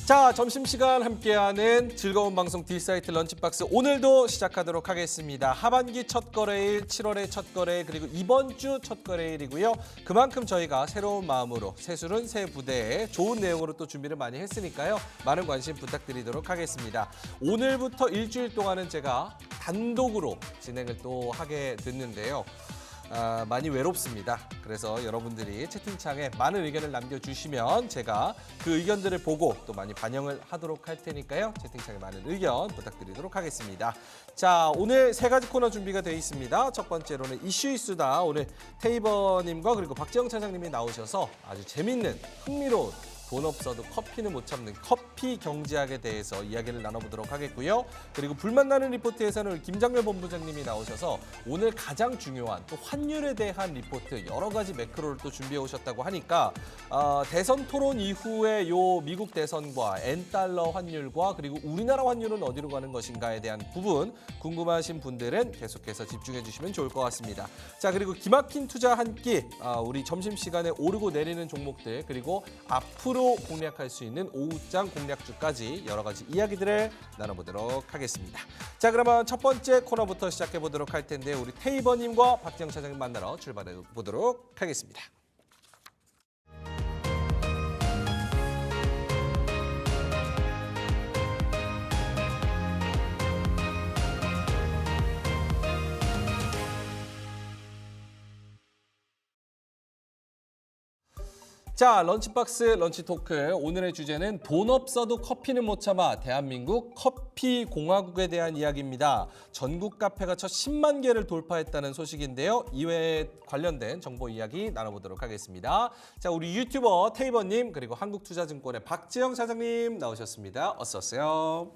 자, 점심시간 함께하는 즐거운 방송 D사이트 런치박스 오늘도 시작하도록 하겠습니다. 하반기 첫 거래일, 7월의 첫 거래일, 그리고 이번 주 첫 거래일이고요. 그만큼 저희가 새로운 마음으로 새술은 새 부대에 좋은 내용으로 또 준비를 많이 했으니까요. 많은 관심 부탁드리도록 하겠습니다. 오늘부터 일주일 동안은 제가 단독으로 진행을 또 하게 됐는데요. 많이 외롭습니다. 그래서 여러분들이 채팅창에 많은 의견을 남겨주시면 제가 그 의견들을 보고 또 많이 반영을 하도록 할 테니까요. 채팅창에 많은 의견 부탁드리도록 하겠습니다. 자, 오늘 세 가지 코너 준비가 되어 있습니다. 첫 번째로는 이슈 이수다. 오늘 테이버님과 그리고 박재영 차장님이 나오셔서 아주 재밌는 흥미로운 돈 없어도 커피는 못 참는 커피 경제학에 대해서 이야기를 나눠보도록 하겠고요. 그리고 불만 나는 리포트에서는 김장렬 본부장님이 나오셔서 오늘 가장 중요한 또 환율에 대한 리포트 여러 가지 매크로를 또 준비해 오셨다고 하니까 대선 토론 이후에 요 미국 대선과 엔달러 환율과 그리고 우리나라 환율은 어디로 가는 것인가에 대한 부분 궁금하신 분들은 계속해서 집중해 주시면 좋을 것 같습니다. 자, 그리고 기막힌 투자 한 끼 우리 점심시간에 오르고 내리는 종목들 그리고 앞으로 공략할 수 있는 오후장 공략주까지 여러 가지 이야기들을 나눠보도록 하겠습니다. 자, 그러면 첫 번째 코너부터 시작해 보도록 할 텐데 우리 테이버님과 박재영 차장님 만나러 출발해 보도록 하겠습니다. 자, 런치박스 런치토크 오늘의 주제는 돈 없어도 커피는 못 참아 대한민국 커피 공화국에 대한 이야기입니다. 전국 카페가 첫 10만 개를 돌파했다는 소식인데요. 이외에 관련된 정보 이야기 나눠보도록 하겠습니다. 자, 우리 유튜버 테이버님 그리고 한국투자증권의 박재영 차장님 나오셨습니다. 어서 오세요.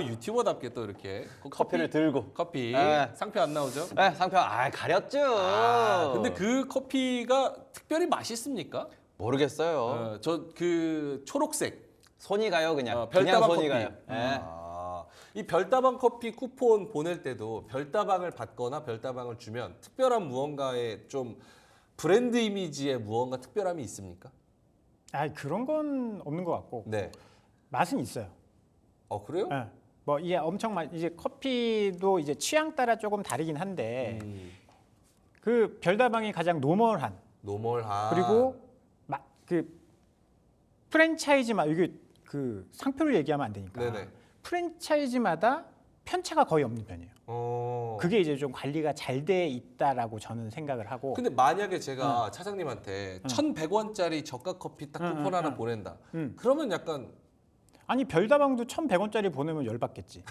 유튜버답게 또 이렇게 커피를 들고. 커피 네. 상표 안 나오죠? 네, 상표 가렸죠. 근데 그 커피가 특별히 맛있습니까? 모르겠어요. 저 그 초록색 손이 가요 그냥. 별다방 그냥 손이 커피. 가요. 네. 이 별다방 커피 쿠폰 보낼 때도 별다방을 받거나 별다방을 주면 특별한 무언가의 좀 브랜드 이미지에 무언가 특별함이 있습니까? 그런 건 없는 것 같고 네. 맛은 있어요. 그래요? 예. 뭐 이게 엄청 이제 커피도 이제 취향 따라 조금 다르긴 한데 그 별다방이 가장 노멀한 노멀한. 그리고 그 프랜차이즈마다 이게 그 상표를 얘기하면 안 되니까 네네. 프랜차이즈마다 편차가 거의 없는 편이에요. 그게 이제 좀 관리가 잘 돼 있다라고 저는 생각을 하고. 근데 만약에 제가 차장님한테 1,100원짜리 저가 커피 딱 쿠폰 하나 보낸다. 그러면 약간 아니 별다방도 1,100원짜리 보내면 열받겠지.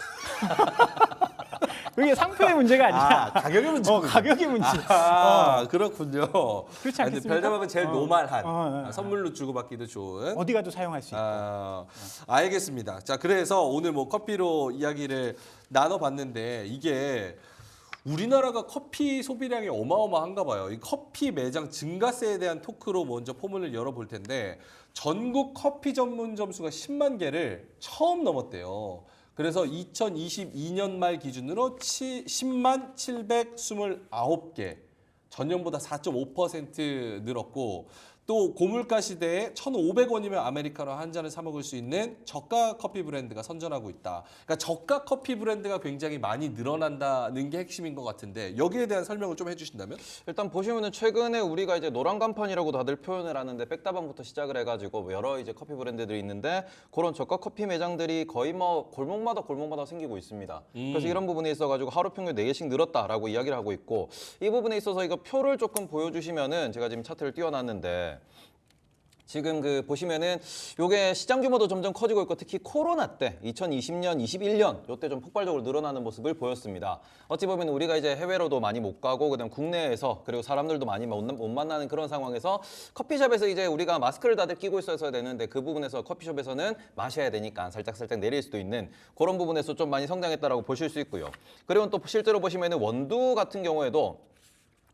그게 상표의 문제가 아니라 가격의 문제. 가격의 문제. 그렇군요. 그렇지 근데 않겠습니까? 별다방은 제일 노멀한 네. 선물로 주고받기도 좋은. 어디 가도 사용할 수 있고. 알겠습니다. 자, 그래서 오늘 뭐 커피로 이야기를 나눠봤는데 이게 우리나라가 커피 소비량이 어마어마한가 봐요. 이 커피 매장 증가세에 대한 토크로 먼저 포문을 열어볼 텐데 전국 커피 전문점 수가 10만 개를 처음 넘었대요. 그래서 2022년 말 기준으로 10만 729개, 전년보다 4.5% 늘었고 또 고물가 시대에 1,500원이면 아메리카노 한 잔을 사 먹을 수 있는 저가 커피 브랜드가 선전하고 있다. 그러니까 저가 커피 브랜드가 굉장히 많이 늘어난다는 게 핵심인 것 같은데 여기에 대한 설명을 좀 해주신다면? 일단 보시면은 최근에 우리가 이제 노란 간판이라고 다들 표현을 하는데 백다방부터 시작을 해가지고 여러 이제 커피 브랜드들이 있는데 그런 저가 커피 매장들이 거의 뭐 골목마다 생기고 있습니다. 그래서 이런 부분에 있어가지고 하루 평균 4개씩 늘었다라고 이야기를 하고 있고 이 부분에 있어서 이거 표를 조금 보여주시면은 제가 지금 차트를 띄워놨는데. 지금 보시면은 요게 시장 규모도 점점 커지고 있고 특히 코로나 때 2020년, 21년 요때 좀 폭발적으로 늘어나는 모습을 보였습니다. 어찌 보면 우리가 이제 해외로도 많이 못 가고 그다음 국내에서 그리고 사람들도 많이 못 만나는 그런 상황에서 커피숍에서 이제 우리가 마스크를 다들 끼고 있어야 되는데 그 부분에서 커피숍에서는 마셔야 되니까 살짝 내릴 수도 있는 그런 부분에서 좀 많이 성장했다라고 보실 수 있고요. 그리고 또 실제로 보시면은 원두 같은 경우에도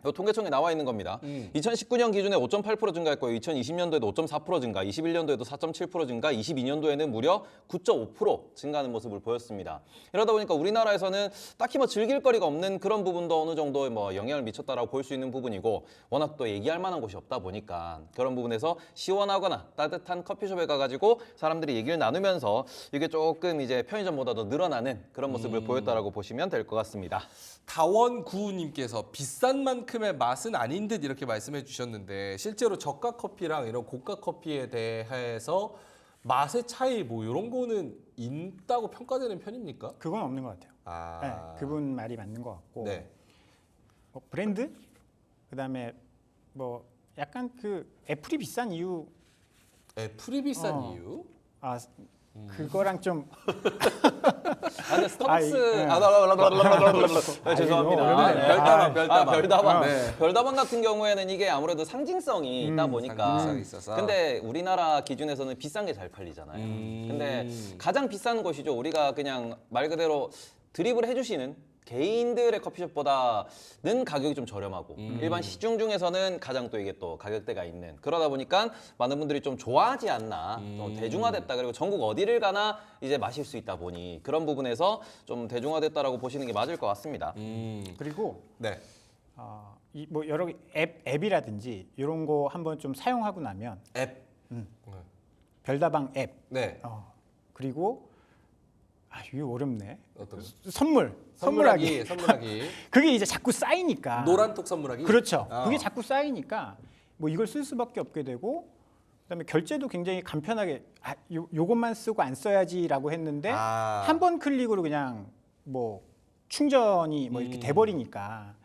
이 통계청에 나와 있는 겁니다. 2019년 기준에 5.8% 증가했고요. 2020년도에도 5.4% 증가, 21년도에도 4.7% 증가, 22년도에는 무려 9.5% 증가하는 모습을 보였습니다. 이러다 보니까 우리나라에서는 딱히 뭐 즐길 거리가 없는 그런 부분도 어느 정도 뭐 영향을 미쳤다라고 볼 수 있는 부분이고, 워낙 또 얘기할 만한 곳이 없다 보니까 그런 부분에서 시원하거나 따뜻한 커피숍에 가가지고 사람들이 얘기를 나누면서 이게 조금 이제 편의점보다도 늘어나는 그런 모습을 보였다라고 보시면 될 것 같습니다. 다원구님께서 비싼 만큼의 맛은 아닌 듯 이렇게 말씀해 주셨는데 실제로 저가 커피랑 이런 고가 커피에 대해서 맛의 차이 뭐 이런 거는 있다고 평가되는 편입니까? 그건 없는 것 같아요. 아, 네, 그분 말이 맞는 것 같고 네. 브랜드 그다음에 뭐 약간 그 애플이 비싼 이유 애플이 비싼 이유? 그거랑 좀 근데 스타벅스 네. 죄송합니다. 어렵네요. 별다방. 네. 별다방 같은 경우에는 이게 아무래도 상징성이 있다 보니까. 상징성이 있어서. 근데 우리나라 기준에서는 비싼 게 잘 팔리잖아요. 근데 가장 비싼 곳이죠. 우리가 그냥 말 그대로 드립을 해주시는 개인들의 커피숍보다는 가격이 좀 저렴하고 일반 시중 중에서는 가장 또 이게 또 가격대가 있는, 그러다 보니까 많은 분들이 좀 좋아하지 않나, 좀 대중화됐다, 그리고 전국 어디를 가나 이제 마실 수 있다 보니 그런 부분에서 좀 대중화됐다라고 보시는 게 맞을 것 같습니다. 그리고 네. 이 뭐 여러 앱이라든지 이런 거 한번 좀 사용하고 나면 앱. 별다방 앱 네. 그리고 이거 어렵네. 어떤 거? 선물하기. 선물하기. 그게 이제 자꾸 쌓이니까. 노란톡 선물하기. 그렇죠. 아. 그게 자꾸 쌓이니까 뭐 이걸 쓸 수밖에 없게 되고, 그다음에 결제도 굉장히 간편하게 요것만 쓰고 안 써야지라고 했는데 한 번 클릭으로 그냥 뭐 충전이 뭐 이렇게 돼버리니까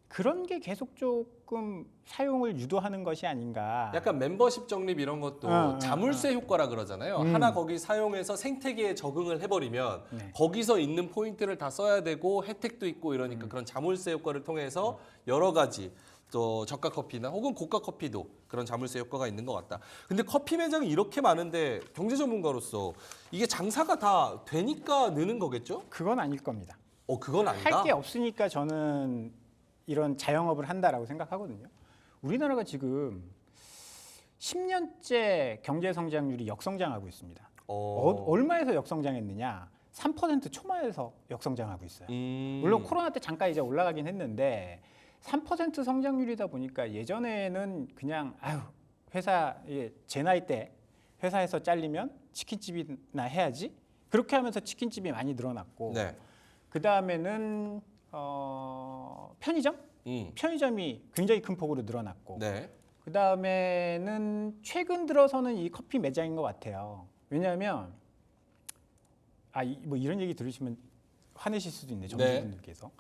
그런 게 계속 조금 사용을 유도하는 것이 아닌가. 약간 멤버십 적립 이런 것도 자물쇠 효과라 그러잖아요. 하나 거기 사용해서 생태계에 적응을 해버리면 네. 거기서 있는 포인트를 다 써야 되고 혜택도 있고 이러니까 그런 자물쇠 효과를 통해서 여러 가지 또 저가 커피나 혹은 고가 커피도 그런 자물쇠 효과가 있는 것 같다. 근데 커피 매장이 이렇게 많은데 경제 전문가로서 이게 장사가 다 되니까 느는 거겠죠? 그건 아닐 겁니다. 그건 아니다. 할 게 없으니까 저는 이런 자영업을 한다라고 생각하거든요. 우리나라가 지금 10년째 경제 성장률이 역성장하고 있습니다. 얼마에서 역성장했느냐? 3% 초반에서 역성장하고 있어요. 물론 코로나 때 잠깐 이제 올라가긴 했는데 3% 성장률이다 보니까 예전에는 그냥 회사 제 나이 때 회사에서 잘리면 치킨집이나 해야지, 그렇게 하면서 치킨집이 많이 늘어났고 네. 그 다음에는 편의점? 편의점이 굉장히 큰 폭으로 늘어났고 네. 그 다음에는 최근 들어서는 이 커피 매장인 것 같아요. 왜냐하면 뭐 이런 얘기 들으시면 화내실 수도 있는데 정치분들께서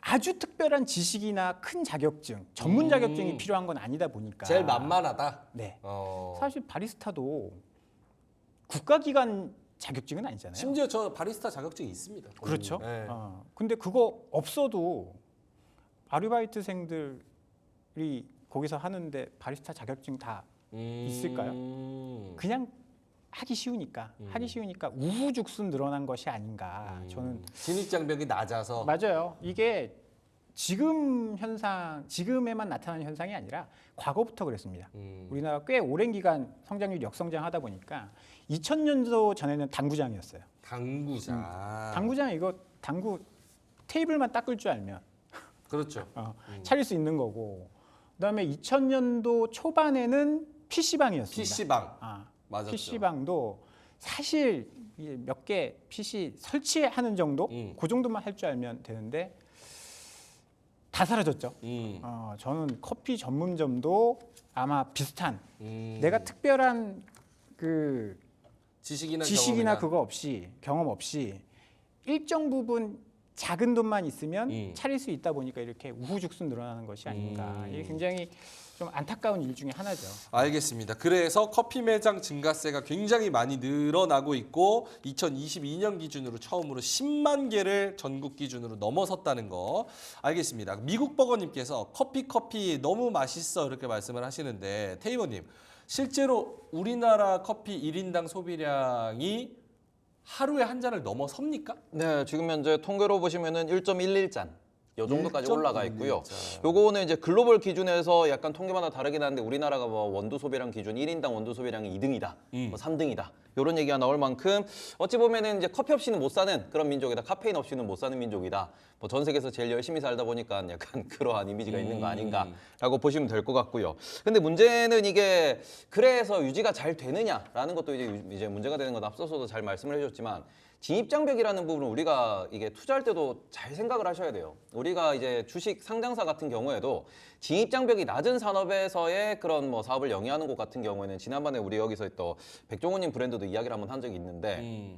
아주 특별한 지식이나 큰 자격증, 전문 자격증이 필요한 건 아니다 보니까 제일 만만하다. 네. 어. 사실 바리스타도 국가기관 자격증은 아니잖아요. 심지어 저 바리스타 자격증이 있습니다. 그렇죠. 네. 근데 그거 없어도 아르바이트생들이 거기서 하는데 바리스타 자격증 다 있을까요? 그냥 하기 쉬우니까 우후죽순 늘어난 것이 아닌가. 저는 진입 장벽이 낮아서. 맞아요. 이게 지금에만 나타나는 현상이 아니라 과거부터 그랬습니다. 우리나라 꽤 오랜 기간 성장률 역성장하다 보니까 2000년도 전에는 당구장이었어요. 당구장. 당구장 이거 당구 테이블만 닦을 줄 알면 그렇죠. 차릴 수 있는 거고, 그다음에 2000년도 초반에는 PC방이었습니다. PC방. 맞았죠. PC방도 사실 몇 개 PC 설치하는 정도, 그 정도만 할 줄 알면 되는데 다 사라졌죠. 저는 커피 전문점도 아마 비슷한 내가 특별한 그 지식이나 그거 없이 경험 없이 일정 부분 작은 돈만 있으면 차릴 수 있다 보니까 이렇게 우후죽순 늘어나는 것이 아닌가. 이게 굉장히 좀 안타까운 일 중에 하나죠. 알겠습니다. 그래서 커피 매장 증가세가 굉장히 많이 늘어나고 있고 2022년 기준으로 처음으로 10만 개를 전국 기준으로 넘어섰다는 거. 알겠습니다. 미국 버거님께서 커피 너무 맛있어 이렇게 말씀을 하시는데, 테이버님 실제로 우리나라 커피 1인당 소비량이 하루에 한 잔을 넘어섭니까? 네, 지금 현재 통계로 보시면은 1.11잔. 요 정도까지 1.1 올라가 있고요. 리터. 요거는 이제 글로벌 기준에서 약간 통계마다 다르긴 한데 우리나라가 뭐 원두 소비량 기준 1인당 원두 소비량이 2등이다, 뭐 3등이다. 이런 얘기가 나올 만큼 어찌 보면은 이제 커피 없이는 못 사는 그런 민족이다. 카페인 없이는 못 사는 민족이다. 뭐 전 세계에서 제일 열심히 살다 보니까 약간 그러한 이미지가 있는 거 아닌가라고 보시면 될 것 같고요. 근데 문제는 이게 그래서 유지가 잘 되느냐라는 것도 이제 문제가 되는 건 앞서서도 잘 말씀을 해주셨지만 진입장벽이라는 부분은 우리가 이게 투자할 때도 잘 생각을 하셔야 돼요. 우리가 이제 주식 상장사 같은 경우에도 진입장벽이 낮은 산업에서의 그런 뭐 사업을 영위하는 곳 같은 경우에는 지난번에 우리 여기서 또 백종원님 브랜드도 이야기를 한번 한 적이 있는데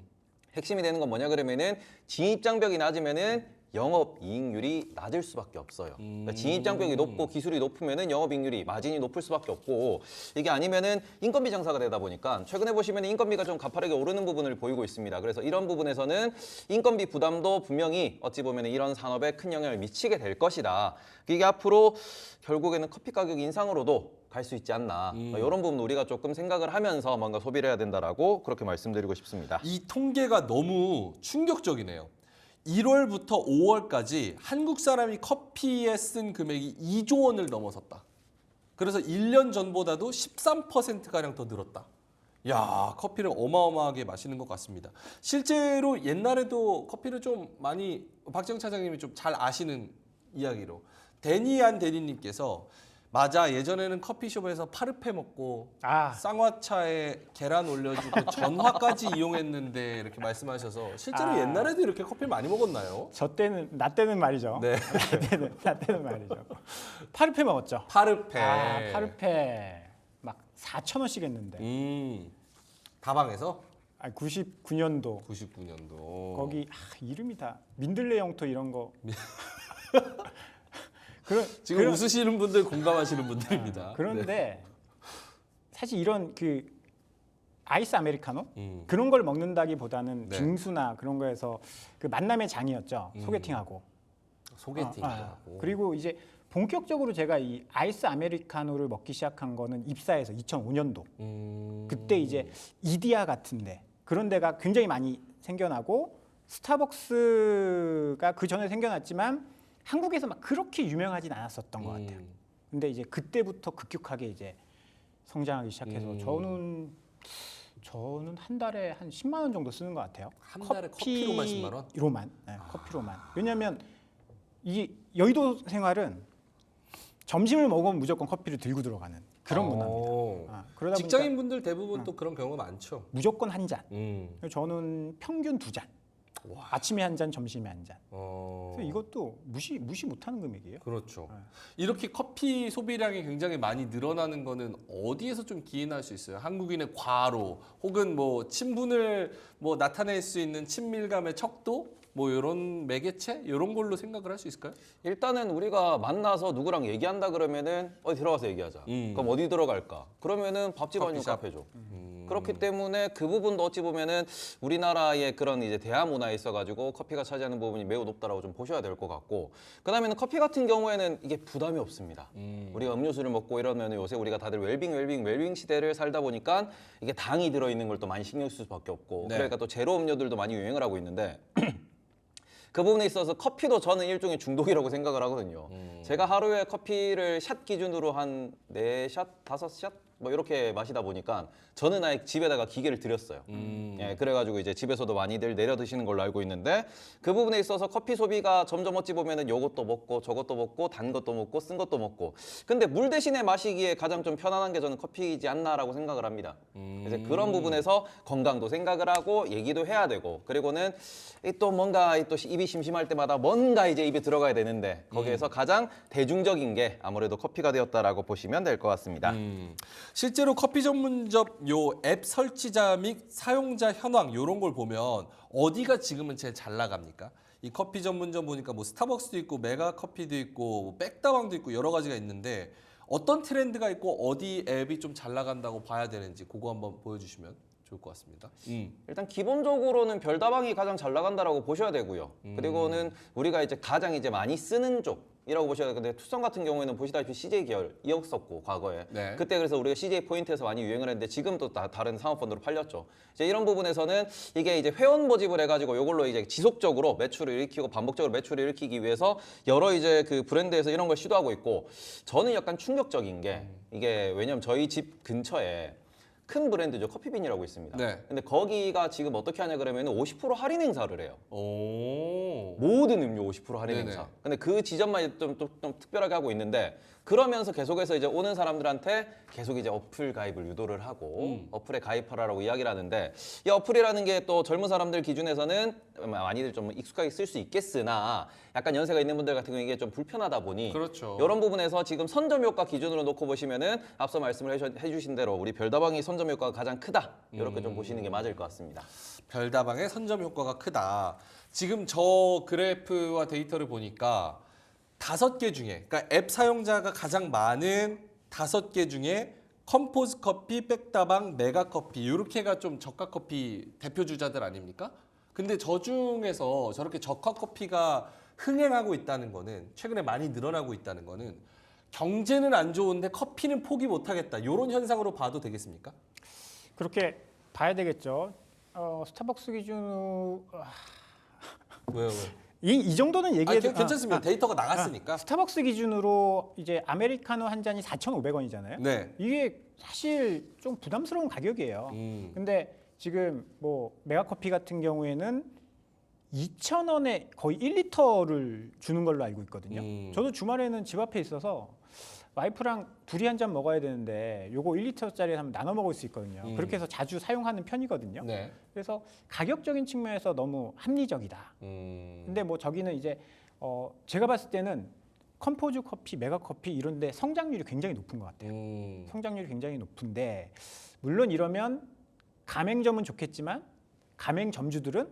핵심이 되는 건 뭐냐 그러면은 진입장벽이 낮으면은 영업이익률이 낮을 수밖에 없어요. 그러니까 진입장벽이 높고 기술이 높으면은 영업이익률이 마진이 높을 수밖에 없고 이게 아니면은 인건비 장사가 되다 보니까 최근에 보시면 인건비가 좀 가파르게 오르는 부분을 보이고 있습니다. 그래서 이런 부분에서는 인건비 부담도 분명히 어찌 보면 이런 산업에 큰 영향을 미치게 될 것이다. 이게 앞으로 결국에는 커피 가격 인상으로도 갈 수 있지 않나. 이런 부분 우리가 조금 생각을 하면서 뭔가 소비를 해야 된다라고 그렇게 말씀드리고 싶습니다. 이 통계가 너무 충격적이네요. 1월부터 5월까지 한국 사람이 커피에 쓴 금액이 2조 원을 넘어섰다. 그래서 1년 전보다도 13%가량 더 늘었다. 야, 커피를 어마어마하게 마시는 것 같습니다. 실제로 옛날에도 커피를 좀 많이 박정 차장님이 좀 잘 아시는 이야기로 데니안 대리님께서 맞아, 예전에는 커피숍에서 파르페 먹고 쌍화차에 계란 올려주고 전화까지 이용했는데 이렇게 말씀하셔서 실제로 옛날에도 이렇게 커피를 많이 먹었나요? 나 때는 말이죠. 네. 나 때는 말이죠. 파르페 먹었죠. 파르페. 파르페 막 4,000원씩 했는데. 다방에서? 99년도 99년도. 거기 이름이 다 민들레 영토 이런 거. 지금 웃으시는 분들 공감하시는 분들입니다. 그런데 사실 이런 그 아이스 아메리카노 그런 걸 먹는다기보다는 네. 빙수나 그런 거에서 그 만남의 장이었죠. 소개팅하고. 소개팅하고. 그리고 이제 본격적으로 제가 이 아이스 아메리카노를 먹기 시작한 거는 입사해서 2005년도. 그때 이제 이디야 같은데 그런 데가 굉장히 많이 생겨나고 스타벅스가 그 전에 생겨났지만 한국에서 막 그렇게 유명하진 않았었던 것 같아요. 근데 이제 그때부터 급격하게 이제 성장하기 시작해서 저는 한 달에 한 10만 원 정도 쓰는 것 같아요. 한 달에 커피로만 10만 원? 커피로만. 네, 커피로만. 왜냐하면 이 여의도 생활은 점심을 먹으면 무조건 커피를 들고 들어가는 그런 문화입니다. 그러다 직장인분들 대부분 또 그런 경우가 많죠. 무조건 한 잔. 저는 평균 2잔. 아침에 한 잔, 점심에 한 잔. 그래서 이것도 무시 못하는 금액이에요. 그렇죠. 이렇게 커피 소비량이 굉장히 많이 늘어나는 거는 어디에서 좀 기인할 수 있어요? 한국인의 과로 혹은 뭐 친분을 뭐 나타낼 수 있는 친밀감의 척도 뭐 이런 매개체 이런 걸로 생각을 할 수 있을까요? 일단은 우리가 만나서 누구랑 얘기한다 그러면은 어디 들어가서 얘기하자. 그럼 어디 들어갈까? 그러면은 밥집 아니면 커피숍? 카페죠. 그렇기 때문에 그 부분도 어찌 보면은 우리나라의 그런 이제 대화 문화에 있어가지고 커피가 차지하는 부분이 매우 높다라고 좀 보셔야 될 것 같고, 그다음에는 커피 같은 경우에는 이게 부담이 없습니다. 우리가 음료수를 먹고 이러면 요새 우리가 다들 웰빙 시대를 살다 보니까 이게 당이 들어 있는 걸 또 많이 신경 쓸 수밖에 없고, 네. 그러니까 또 제로 음료들도 많이 유행을 하고 있는데. 그 부분에 있어서 커피도 저는 일종의 중독이라고 생각을 하거든요. 제가 하루에 커피를 샷 기준으로 한 4샷, 5샷 뭐 이렇게 마시다 보니까 저는 아예 집에다가 기계를 들였어요. 예, 그래가지고 이제 집에서도 많이들 내려 드시는 걸로 알고 있는데 그 부분에 있어서 커피 소비가 점점 어찌 보면은 요것도 먹고 저것도 먹고 단 것도 먹고 쓴 것도 먹고, 근데 물 대신에 마시기에 가장 좀 편안한 게 저는 커피이지 않나라고 생각을 합니다. 그래서 그런 부분에서 건강도 생각을 하고 얘기도 해야 되고, 그리고는 또 뭔가 또 입이 심심할 때마다 뭔가 이제 입에 들어가야 되는데 거기에서 가장 대중적인 게 아무래도 커피가 되었다라고 보시면 될 것 같습니다. 실제로 커피 전문점 요 앱 설치자 및 사용자 현황 이런 걸 보면 어디가 지금은 제일 잘 나갑니까? 이 커피 전문점 보니까 뭐 스타벅스도 있고 메가커피도 있고 뭐 백다방도 있고 여러 가지가 있는데 어떤 트렌드가 있고 어디 앱이 좀 잘 나간다고 봐야 되는지 그거 한번 보여주시면 좋을 좋을 것 같습니다. 일단 기본적으로는 별다방이 가장 잘 나간다라고 보셔야 되고요. 그리고는 우리가 이제 가장 이제 많이 쓰는 쪽이라고 보셔야 되는데 투썸 같은 경우에는 보시다시피 CJ 계열이었었고 과거에 네. 그때 그래서 우리가 CJ 포인트에서 많이 유행을 했는데 지금 또 다른 상업펀드로 팔렸죠. 이제 이런 부분에서는 이게 이제 회원 모집을 해가지고 이걸로 이제 지속적으로 매출을 일으키고 반복적으로 매출을 일으키기 위해서 여러 이제 그 브랜드에서 이런 걸 시도하고 있고 저는 약간 충격적인 게 이게 왜냐면 저희 집 근처에 큰 브랜드죠. 커피빈이라고 있습니다. 네. 근데 거기가 지금 어떻게 하냐 그러면 50% 할인 행사를 해요. 오. 모든 음료 50% 할인 네네. 행사. 근데 그 지점만 좀 특별하게 하고 있는데 그러면서 계속해서 이제 오는 사람들한테 계속 이제 어플 가입을 유도를 하고 어플에 가입하라고 이야기를 하는데 이 어플이라는 게 또 젊은 사람들 기준에서는 많이들 좀 익숙하게 쓸 수 있겠으나 약간 연세가 있는 분들 같은 경우 이게 좀 불편하다 보니 그렇죠. 이런 부분에서 지금 선점 효과 기준으로 놓고 보시면은 앞서 말씀을 해주신 대로 우리 별다방이 선점 효과가 가장 크다 이렇게 좀 보시는 게 맞을 것 같습니다. 별다방의 선점 효과가 크다. 지금 저 그래프와 데이터를 보니까 5개 중에, 그러니까 앱 사용자가 가장 많은 5개 중에 컴포즈 커피, 백다방, 메가커피 이렇게가 좀 저가 커피 대표 주자들 아닙니까? 근데 저 중에서 저렇게 저가 커피가 흥행하고 있다는 거는 최근에 많이 늘어나고 있다는 거는 경제는 안 좋은데 커피는 포기 못 하겠다. 이런 현상으로 봐도 되겠습니까? 그렇게 봐야 되겠죠. 스타벅스 기준으로 왜요? 이 정도는 얘기해도 괜찮습니다. 데이터가 나갔으니까. 스타벅스 기준으로 이제 아메리카노 한 잔이 4,500원이잖아요. 네. 이게 사실 좀 부담스러운 가격이에요. 근데 지금 뭐 메가커피 같은 경우에는 2,000원에 거의 1리터를 주는 걸로 알고 있거든요. 저도 주말에는 집 앞에 있어서 와이프랑 둘이 한 잔 먹어야 되는데 요거 1리터짜리 하면 나눠 먹을 수 있거든요. 그렇게 해서 자주 사용하는 편이거든요. 네. 그래서 가격적인 측면에서 너무 합리적이다. 근데 뭐 저기는 이제 제가 봤을 때는 컴포즈 커피, 메가 커피 이런데 성장률이 굉장히 높은 것 같아요. 성장률이 굉장히 높은데 물론 이러면 가맹점은 좋겠지만 가맹점주들은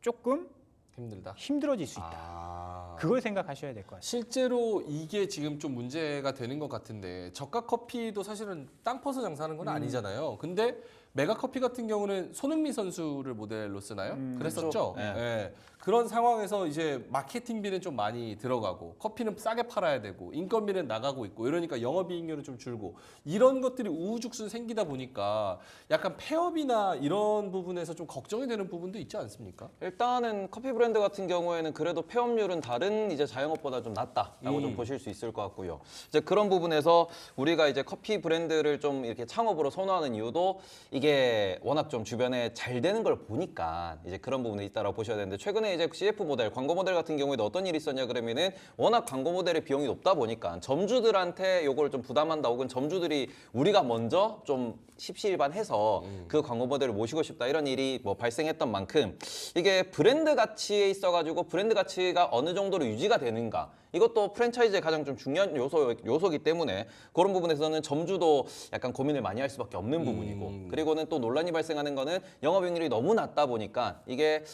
조금 힘들다. 힘들어질 수 있다. 그걸 생각하셔야 될 것 같아요. 실제로 이게 지금 좀 문제가 되는 것 같은데 저가 커피도 사실은 땅 퍼서 장사하는 건 아니잖아요. 근데 메가 커피 같은 경우는 손흥민 선수를 모델로 쓰나요? 그랬었죠. 그렇죠. 네. 예. 그런 상황에서 이제 마케팅비는 좀 많이 들어가고 커피는 싸게 팔아야 되고 인건비는 나가고 있고 이러니까 영업이익률은 좀 줄고 이런 것들이 우후죽순 생기다 보니까 약간 폐업이나 이런 부분에서 좀 걱정이 되는 부분도 있지 않습니까? 일단은 커피 브랜드 같은 경우에는 그래도 폐업률은 다른 이제 자영업보다 좀 낮다라고 좀 보실 수 있을 것 같고요. 이제 그런 부분에서 우리가 이제 커피 브랜드를 좀 이렇게 창업으로 선호하는 이유도 이게 워낙 좀 주변에 잘 되는 걸 보니까 이제 그런 부분이 있다라고 보셔야 되는데 최근에 이제 CF 모델, 광고 모델 같은 경우에도 어떤 일이 있었냐 그러면은 워낙 광고 모델의 비용이 높다 보니까 점주들한테 요걸 좀 부담한다 혹은 점주들이 우리가 먼저 좀 십시일반해서 그 광고 모델을 모시고 싶다 이런 일이 뭐 발생했던 만큼 이게 브랜드 가치에 있어가지고 브랜드 가치가 어느 정도로 유지가 되는가 이것도 프랜차이즈의 가장 좀 중요한 요소이기 때문에 그런 부분에서는 점주도 약간 고민을 많이 할 수밖에 없는 부분이고 그리고는 또 논란이 발생하는 거는 영업이익률이 너무 낮다 보니까 이게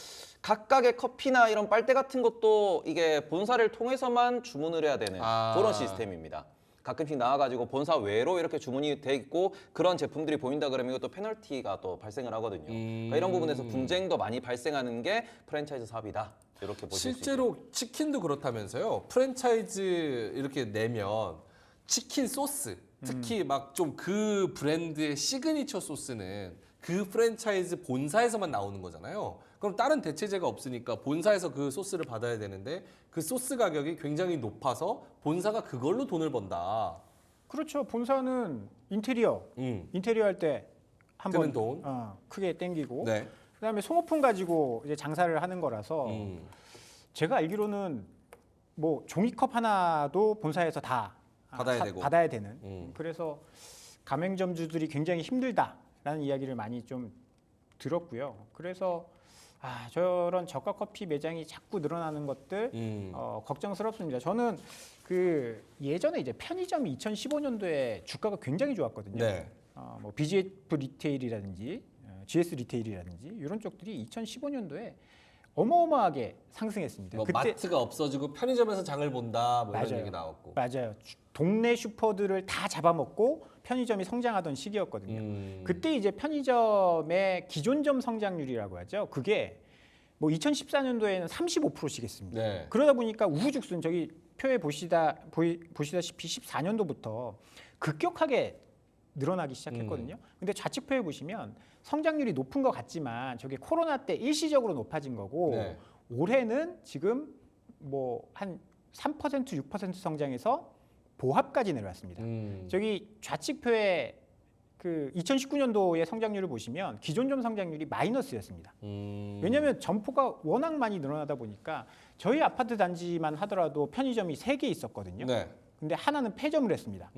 각각의 커피나 이런 빨대 같은 것도 이게 본사를 통해서만 주문을 해야 되는 그런 시스템입니다. 가끔씩 나와가지고 본사 외로 이렇게 주문이 돼 있고 그런 제품들이 보인다 그러면 이것도 페널티가 또 발생을 하거든요. 그러니까 이런 부분에서 분쟁도 많이 발생하는 게 프랜차이즈 사업이다. 이렇게 보실 수 있죠. 실제로 치킨도 그렇다면서요. 프랜차이즈 이렇게 내면 치킨 소스, 특히 막 좀 그 브랜드의 시그니처 소스는 그 프랜차이즈 본사에서만 나오는 거잖아요. 그럼 다른 대체제가 없으니까 본사에서 그 소스를 받아야 되는데 그 소스 가격이 굉장히 높아서 본사가 그걸로 돈을 번다. 그렇죠. 본사는 인테리어 할 때 한번 드는 돈. 크게 땡기고 네. 그다음에 소모품 가지고 이제 장사를 하는 거라서 제가 알기로는 뭐 종이컵 하나도 본사에서 다 받아야 되는. 그래서 가맹점주들이 굉장히 힘들다라는 이야기를 많이 좀 들었고요. 그래서 저런 저가 커피 매장이 자꾸 늘어나는 것들 걱정스럽습니다. 저는 그 예전에 이제 편의점이 2015년도에 주가가 굉장히 좋았거든요. 네. 뭐 BGF 리테일이라든지 GS 리테일이라든지 이런 쪽들이 2015년도에 어마어마하게 상승했습니다. 뭐 마트가 없어지고 편의점에서 장을 본다 뭐 이런 맞아요. 얘기 나왔고. 맞아요. 동네 슈퍼들을 다 잡아먹고 편의점이 성장하던 시기였거든요. 그때 이제 편의점의 기존점 성장률이라고 하죠. 그게 뭐 2014년도에는 35%씩했습니다. 네. 그러다 보니까 우후죽순 저기 표에 보시다시피 14년도부터 급격하게 늘어나기 시작했거든요. 근데 좌측표에 보시면 성장률이 높은 것 같지만 저게 코로나 때 일시적으로 높아진 거고 네. 올해는 지금 뭐 한 3% 6% 성장해서 보합까지 내려왔습니다. 저기 좌측표에 그 2019년도의 성장률을 보시면 기존점 성장률이 마이너스였습니다. 왜냐하면 점포가 워낙 많이 늘어나다 보니까 저희 아파트 단지만 하더라도 편의점이 3개 있었거든요. 네. 근데 하나는 폐점을 했습니다.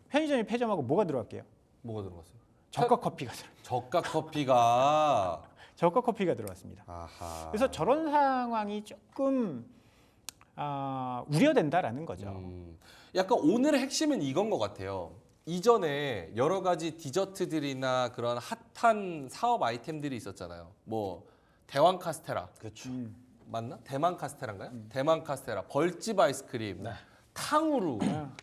편의점이 폐점하고 뭐가 들어갈게요? 뭐가 들어갔어요? 저가 커피가 저가 커피가. 저가 커피가 들어왔습니다. 아하. 그래서 저런 상황이 조금 우려된다라는 거죠. 약간 오늘의 핵심은 이건 것 같아요. 이전에 여러 가지 디저트들이나 그런 핫한 사업 아이템들이 있었잖아요. 뭐 대왕 카스테라 그렇죠. 맞나? 대만 카스테라인가요? 대만 카스테라, 벌집 아이스크림, 네. 탕후루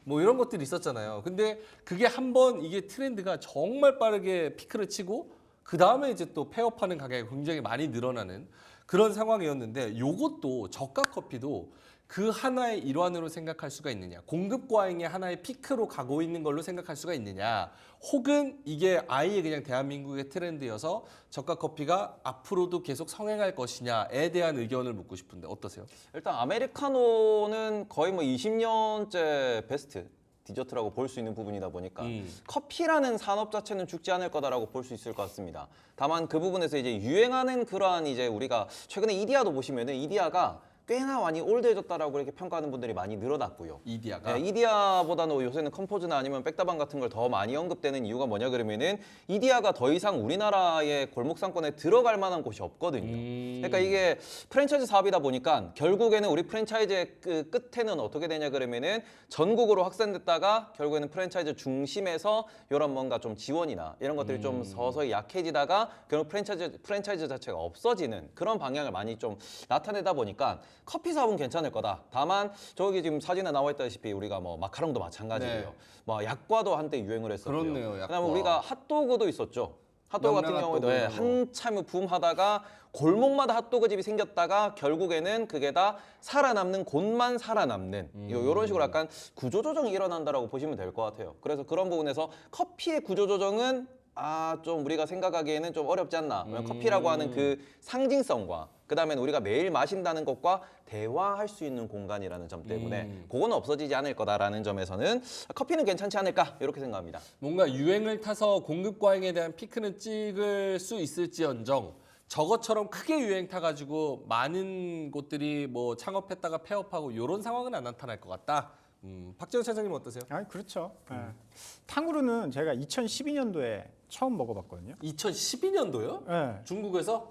뭐 이런 것들이 있었잖아요. 근데 그게 한번 이게 트렌드가 정말 빠르게 피크를 치고 그 다음에 이제 또 폐업하는 가격이 굉장히 많이 늘어나는 그런 상황이었는데 요것도 저가 커피도 그 하나의 일환으로 생각할 수가 있느냐, 공급 과잉의 하나의 피크로 가고 있는 걸로 생각할 수가 있느냐, 혹은 이게 아예 그냥 대한민국의 트렌드여서 저가 커피가 앞으로도 계속 성행할 것이냐에 대한 의견을 묻고 싶은데 어떠세요? 일단 아메리카노는 거의 뭐 20년째 베스트 디저트라고 볼 수 있는 부분이다 보니까 커피라는 산업 자체는 죽지 않을 거다라고 볼 수 있을 것 같습니다. 다만 그 부분에서 이제 유행하는 그러한 이제 우리가 최근에 이디야도 보시면은 이디야가 꽤나 많이 올드해졌다라고 이렇게 평가하는 분들이 많이 늘어났고요. 이디야가 네, 이디야보다는 요새는 컴포즈나 아니면 백다방 같은 걸 더 많이 언급되는 이유가 뭐냐 그러면은 이디야가 더 이상 우리나라의 골목 상권에 들어갈 만한 곳이 없거든요. 그러니까 이게 프랜차이즈 사업이다 보니까 결국에는 우리 프랜차이즈의 그 끝에는 어떻게 되냐 그러면은 전국으로 확산됐다가 결국에는 프랜차이즈 중심에서 이런 뭔가 좀 지원이나 이런 것들이 좀 서서히 약해지다가 결국 프랜차이즈 자체가 없어지는 그런 방향을 많이 좀 나타내다 보니까 커피 사업은 괜찮을 거다. 다만 저기 지금 사진에 나와 있다시피 우리가 뭐 마카롱도 마찬가지고요. 네. 뭐 약과도 한때 유행을 했었고요. 그렇네요, 약과. 그다음에 우리가 핫도그도 있었죠. 핫도그 같은 경우에도 명랑 핫도그 한참 붐하다가 골목마다 핫도그 집이 생겼다가 결국에는 그게 다 살아남는 곳만 살아남는 이런 식으로 약간 구조조정이 일어난다라고 보시면 될 것 같아요. 그래서 그런 부분에서 커피의 구조조정은 좀 우리가 생각하기에는 좀 어렵지 않나. 왜냐면 커피라고 하는 그 상징성과 그다음에는 우리가 매일 마신다는 것과 대화할 수 있는 공간이라는 점 때문에 그거는 없어지지 않을 거다라는 점에서는 커피는 괜찮지 않을까 이렇게 생각합니다. 뭔가 유행을 타서 공급 과잉에 대한 피크는 찍을 수 있을지언정 저것처럼 크게 유행 타가지고 많은 곳들이 뭐 창업했다가 폐업하고 이런 상황은 안 나타날 것 같다. 박재원 차장님 어떠세요? 그렇죠. 탕후루는 제가 2012년도에 처음 먹어봤거든요. 2012년도요? 네. 중국에서?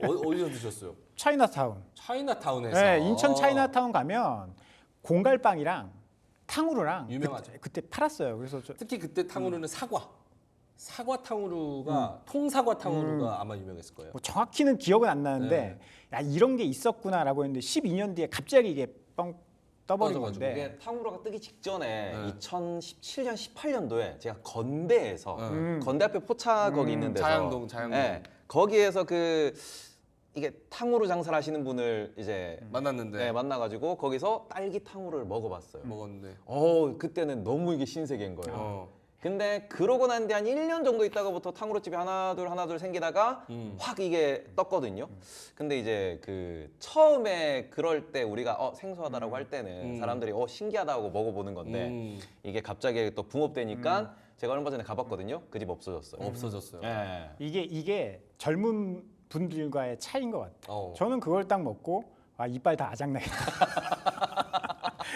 어디서 드셨어요? 차이나타운. 차이나타운에서. 네, 인천 차이나타운 가면 공갈빵이랑 탕후루랑 유명하죠. 그때 팔았어요. 그래서 특히 그때 탕후루는 사과 탕후루가 통사과 탕후루가 아마 유명했을 거예요. 뭐 정확히는 기억은 안 나는데 네. 야, 이런 게 있었구나라고 했는데 12년 뒤에 갑자기 이게 뻥 떠버린 떠져가지고 건데 이게 탕후루가 뜨기 직전에 네. 2017년, 18년도에 제가 건대에서 건대 앞에 포차 거기 있는 데서 자양동. 네, 거기에서 이게 탕후루 장사를 하시는 분을 이제 만났는데 네, 만나가지고 거기서 딸기 탕후루를 먹어봤어요. 먹었는데. 그때는 너무 이게 신세계인 거예요. 어. 근데 그러고 난 뒤 한 1년 정도 있다가부터 탕후루집이 하나둘 생기다가 확 이게 떴거든요. 근데 이제 그 처음에 그럴 때 우리가 생소하다라고 할 때는 사람들이 신기하다고 먹어보는 건데 이게 갑자기 또 붕업되니까 제가 얼마 전에 가봤거든요. 그 집 없어졌어요. 없어졌어요. 예. 이게 젊은 분들과의 차이인 것 같아요. 어. 저는 그걸 딱 먹고 이빨 다 아작나겠다.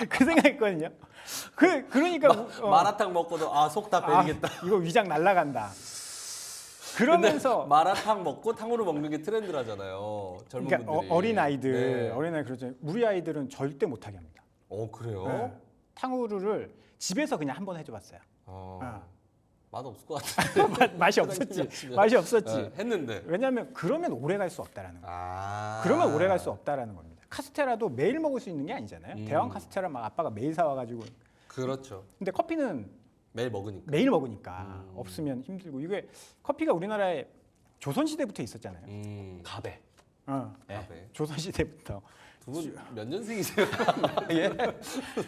그 생각했거든요. 그러니까 마라탕 먹고도 속 다 베리겠다. 이거 위장 날라간다. 근데 그러면서 마라탕 먹고 탕후루 먹는 게 트렌드라잖아요. 젊은 그러니까 분들이. 어린 아이들, 네. 어린아이 그러죠. 우리 아이들은 절대 못하게 합니다. 그래요? 네. 탕후루를 집에서 그냥 한번 해줘봤어요. 어. 맛 없을 것 같은데. 맛이 없었지. 맛이 없었지. 네, 했는데. 왜냐하면 그러면 오래 갈 수 없다라는 거예요. 아. 그러면 오래 갈 수 없다라는 겁니다. 카스테라도 매일 먹을 수 있는 게 아니잖아요. 대왕 카스테라 막 아빠가 매일 사와가지고. 그렇죠. 근데 커피는 매일 먹으니까. 매일 먹으니까 없으면 힘들고 이게 커피가 우리나라에 조선 시대부터 있었잖아요. 가베. 네. 조선 시대부터 두 분 몇 년생이세요? 예.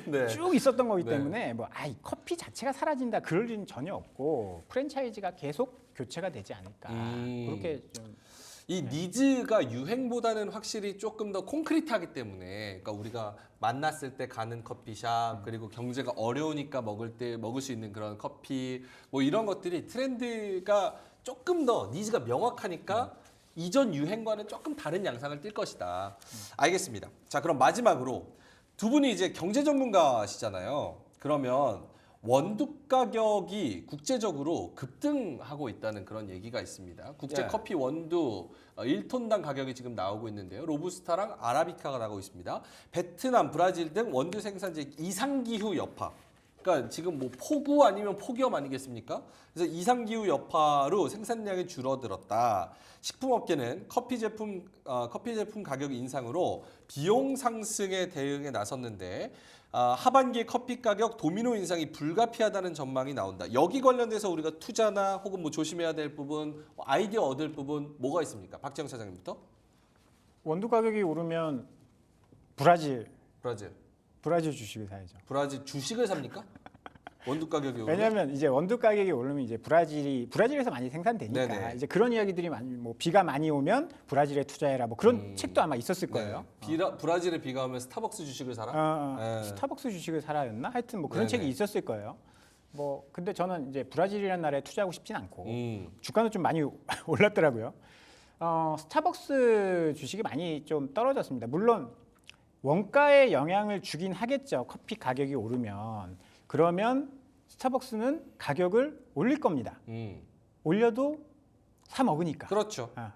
네. 쭉 있었던 거기 네. 때문에 이 커피 자체가 사라진다 그럴 일은 전혀 없고 프랜차이즈가 계속 교체가 되지 않을까 그렇게 좀 이 니즈가 유행보다는 확실히 조금 더 콘크리트하기 때문에 그러니까 우리가 만났을 때 가는 커피숍 그리고 경제가 어려우니까 먹을 수 있는 그런 커피 뭐 이런 것들이 트렌드가 조금 더 니즈가 명확하니까 이전 유행과는 조금 다른 양상을 띌 것이다. 알겠습니다. 자, 그럼 마지막으로 두 분이 이제 경제 전문가시잖아요. 그러면 원두 가격이 국제적으로 급등하고 있다는 그런 얘기가 있습니다. 국제 예. 커피 원두 1톤당 가격이 지금 나오고 있는데요. 로부스타랑 아라비카가 나오고 있습니다. 베트남, 브라질 등 원두 생산지 이상기후 여파. 그러니까 지금 뭐 폭우 아니면 폭염 아니겠습니까? 그래서 이상기후 여파로 생산량이 줄어들었다. 식품업계는 커피 제품 가격 인상으로 비용 상승에 대응에 나섰는데 하반기에 커피 가격 도미노 인상이 불가피하다는 전망이 나온다. 여기 관련돼서 우리가 투자나 혹은 뭐 조심해야 될 부분, 아이디어 얻을 부분 뭐가 있습니까? 박재영 차장님부터. 원두 가격이 오르면 브라질 브라질 주식을 사야죠. 브라질 주식을 삽니까? 원두 가격이 오르면? 왜냐하면 이제 원두 가격이 오르면 이제 브라질에서 많이 생산되니까 네네. 이제 그런 이야기들이 뭐 비가 많이 오면 브라질에 투자해라 뭐 그런 책도 아마 있었을 거예요. 브라질에 비가 오면 스타벅스 주식을 사라? 네. 스타벅스 주식을 사라였나? 하여튼 뭐 그런 네네. 책이 있었을 거예요. 뭐 근데 저는 이제 브라질이라는 나라에 투자하고 싶진 않고 음. 주가는 좀 많이 올랐더라고요. 스타벅스 주식이 많이 좀 떨어졌습니다. 물론 원가에 영향을 주긴 하겠죠. 커피 가격이 오르면 그러면 스타벅스는 가격을 올릴 겁니다. 올려도 사 먹으니까. 그렇죠. 그럼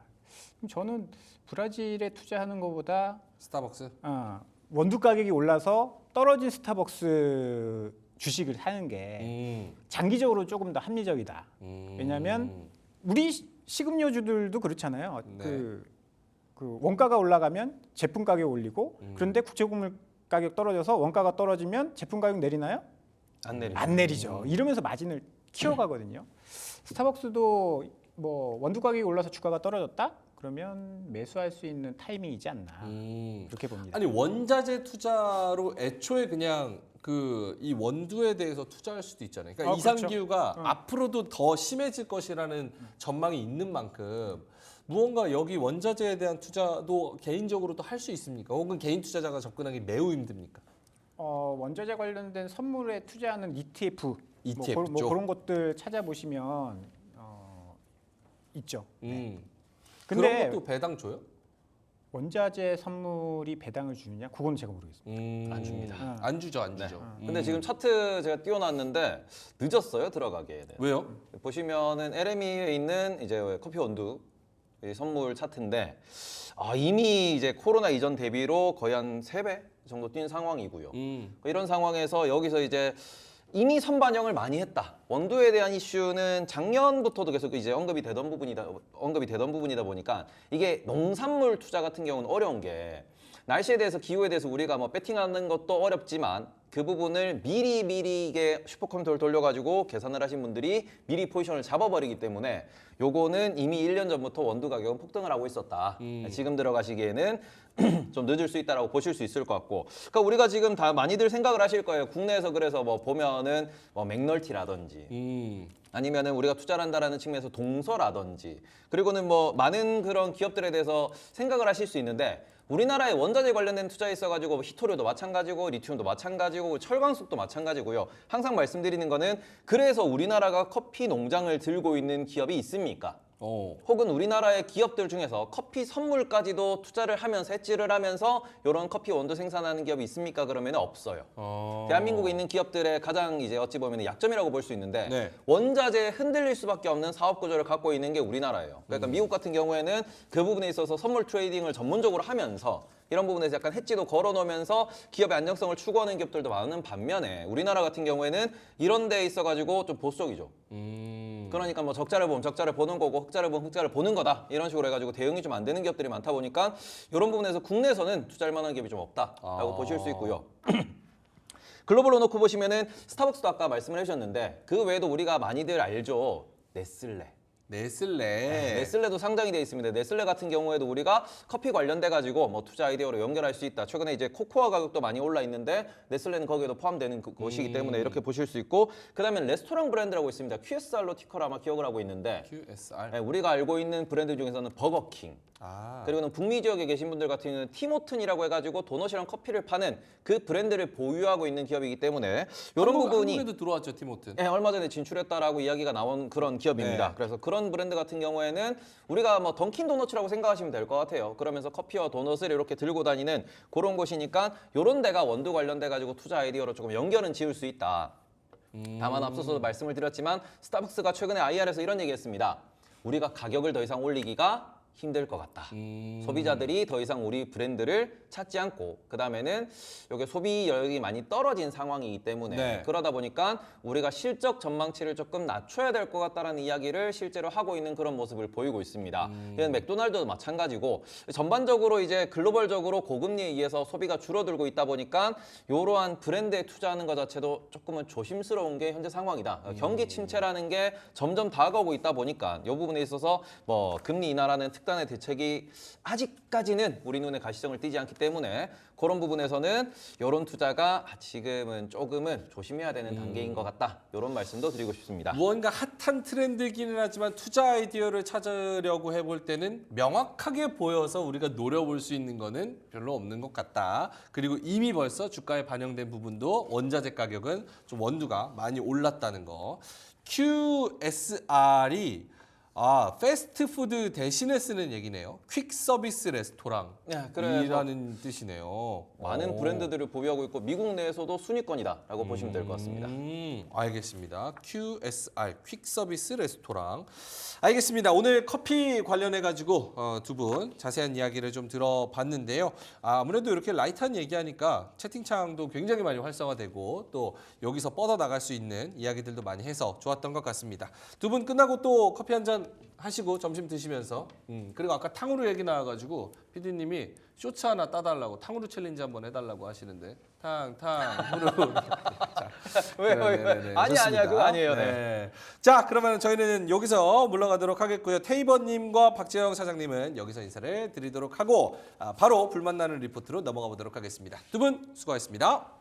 저는 브라질에 투자하는 것보다 스타벅스. 원두 가격이 올라서 떨어진 스타벅스 주식을 사는 게 장기적으로 조금 더 합리적이다. 왜냐하면 우리 식음료주들도 그렇잖아요. 네. 그 원가가 올라가면 제품 가격 올리고 그런데 국제곡물 가격 떨어져서 원가가 떨어지면 제품 가격 내리나요? 안 내리죠. 안 내리죠. 이러면서 마진을 키워가거든요. 스타벅스도 뭐 원두 가격이 올라서 주가가 떨어졌다? 그러면 매수할 수 있는 타이밍이지 않나 그렇게 봅니다. 아니 원자재 투자로 애초에 그냥 이 원두에 대해서 투자할 수도 있잖아요. 그러니까 이상기후가 앞으로도 더 심해질 것이라는 전망이 있는 만큼 무언가 여기 원자재에 대한 투자도 개인적으로도 할 수 있습니까? 혹은 개인 투자자가 접근하기 매우 힘듭니까? 원자재 관련된 선물에 투자하는 ETF, ETF 뭐 쪽. 그런 것들 찾아보시면 있죠. 그런 근데 것도 배당 줘요? 원자재 선물이 배당을 주느냐? 그건 제가 모르겠습니다. 안 줍니다. 안 주죠, 안 주죠. 근데 지금 차트 제가 띄워놨는데 늦었어요 들어가기에. 왜요? 보시면은 LME에 있는 이제 커피 원두 이 선물 차트인데 이미 이제 코로나 이전 대비로 거의 한 3배 정도 뛴 상황이고요. 이런 상황에서 여기서 이제 이미 선반영을 많이 했다. 원두에 대한 이슈는 작년부터도 계속 이제 언급이 되던 부분이다 보니까 이게 농산물 투자 같은 경우는 어려운 게 날씨에 대해서 기후에 대해서 우리가 뭐 배팅하는 것도 어렵지만 그 부분을 미리 이게 슈퍼컴퓨터를 돌려가지고 계산을 하신 분들이 미리 포지션을 잡아버리기 때문에 요거는 이미 1년 전부터 원두 가격은 폭등을 하고 있었다. 지금 들어가시기에는 좀 늦을 수 있다라고 보실 수 있을 것 같고, 그러니까 우리가 지금 다 많이들 생각을 하실 거예요. 국내에서 그래서 뭐 보면은 뭐 맥널티라든지 아니면은 우리가 투자를 한다라는 측면에서 동서라든지 그리고는 뭐 많은 그런 기업들에 대해서 생각을 하실 수 있는데 우리나라에 원자재 관련된 투자에 있어가지고 히토류도 마찬가지고 리튬도 마찬가지고 철광석도 마찬가지고요. 항상 말씀드리는 거는 그래서 우리나라가 커피 농장을 들고 있는 기업이 있습니까? 혹은 우리나라의 기업들 중에서 커피 선물까지도 투자를 하면서 해지를 하면서 이런 커피 원두 생산하는 기업이 있습니까? 그러면 없어요. 대한민국에 있는 기업들의 가장 이제 어찌 보면 약점이라고 볼 수 있는데 네. 원자재에 흔들릴 수밖에 없는 사업 구조를 갖고 있는 게 우리나라예요. 그러니까 미국 같은 경우에는 그 부분에 있어서 선물 트레이딩을 전문적으로 하면서 이런 부분에서 약간 해지도 걸어놓으면서 기업의 안정성을 추구하는 기업들도 많은 반면에 우리나라 같은 경우에는 이런 데에 있어가지고 좀 보수적이죠. 그러니까 뭐 적자를 보면 적자를 보는 거고 흑자를 보면 흑자를 보는 거다 이런 식으로 해가지고 대응이 좀 안 되는 기업들이 많다 보니까 이런 부분에서 국내에서는 투자할 만한 기업이 좀 없다라고 보실 수 있고요. 글로벌로 놓고 보시면은 스타벅스도 아까 말씀을 해주셨는데 그 외에도 우리가 많이들 알죠. 네슬레. 네슬레도 상장이 돼 있습니다. 네슬레 같은 경우에도 우리가 커피 관련돼 가지고 뭐 투자 아이디어로 연결할 수 있다. 최근에 이제 코코아 가격도 많이 올라 있는데 네슬레는 거기에도 포함되는 것이기 때문에 이렇게 보실 수 있고 그다음에 레스토랑 브랜드라고 있습니다. QSR로 티커를 아마 기억을 하고 있는데 QSR. 네, 우리가 알고 있는 브랜드 중에서는 버거킹. 그리고는 북미 지역에 계신 분들 같은 경우는 티모튼이라고 해가지고 도넛이랑 커피를 파는 그 브랜드를 보유하고 있는 기업이기 때문에 이런 부분이 한국에도 들어왔죠, 티모튼. 네, 얼마 전에 진출했다라고 이야기가 나온 그런 기업입니다. 네. 그래서 그런 브랜드 같은 경우에는 우리가 뭐 던킨 도너츠라고 생각하시면 될 것 같아요. 그러면서 커피와 도넛을 이렇게 들고 다니는 그런 곳이니까 이런 데가 원두 관련돼 가지고 투자 아이디어로 조금 연결은 지을 수 있다. 다만 앞서서도 말씀을 드렸지만 스타벅스가 최근에 IR에서 이런 얘기했습니다. 우리가 가격을 더 이상 올리기가 힘들 것 같다. 소비자들이 더 이상 우리 브랜드를 찾지 않고 그 다음에는 이게 소비 여력이 많이 떨어진 상황이기 때문에 네. 그러다 보니까 우리가 실적 전망치를 조금 낮춰야 될 것 같다는 이야기를 실제로 하고 있는 그런 모습을 보이고 있습니다. 이건 맥도날드도 마찬가지고 전반적으로 이제 글로벌적으로 고금리에 의해서 소비가 줄어들고 있다 보니까 이러한 브랜드에 투자하는 것 자체도 조금은 조심스러운 게 현재 상황이다. 경기 침체라는 게 점점 다가오고 있다 보니까 이 부분에 있어서 뭐 금리 인하라는 특단의 대책이 아직까지는 우리 눈에 가시성을 띄지 않기 때문에 그런 부분에서는 이런 투자가 지금은 조금은 조심해야 되는 단계인 것 같다. 이런 말씀도 드리고 싶습니다. 무언가 핫한 트렌드기는 하지만 투자 아이디어를 찾으려고 해볼 때는 명확하게 보여서 우리가 노려볼 수 있는 거는 별로 없는 것 같다. 그리고 이미 벌써 주가에 반영된 부분도 원자재 가격은 좀 원두가 많이 올랐다는 거. QSR이 패스트푸드 대신에 쓰는 얘기네요. 퀵 서비스 레스토랑 네, 그래서 이라는 뜻이네요. 많은 브랜드들을 보유하고 있고 미국 내에서도 순위권이다라고 보시면 될 것 같습니다. 알겠습니다. QSR 퀵 서비스 레스토랑. 알겠습니다. 오늘 커피 관련해 가지고 두 분 자세한 이야기를 좀 들어봤는데요. 아무래도 이렇게 라이트한 얘기하니까 채팅창도 굉장히 많이 활성화되고 또 여기서 뻗어 나갈 수 있는 이야기들도 많이 해서 좋았던 것 같습니다. 두 분 끝나고 또 커피 한 잔 하시고 점심 드시면서 그리고 아까 탕후루 얘기 나와가지고 PD님이 쇼츠 하나 따달라고 탕후루 챌린지 한번 해달라고 하시는데 탕후루. 왜? 아니야, 그거 아니에요. 네. 자, 그러면 저희는 여기서 물러가도록 하겠고요. 테이버님과 박재영 사장님은 여기서 인사를 드리도록 하고 바로 불만 나는 리포트로 넘어가 보도록 하겠습니다. 두 분 수고하셨습니다.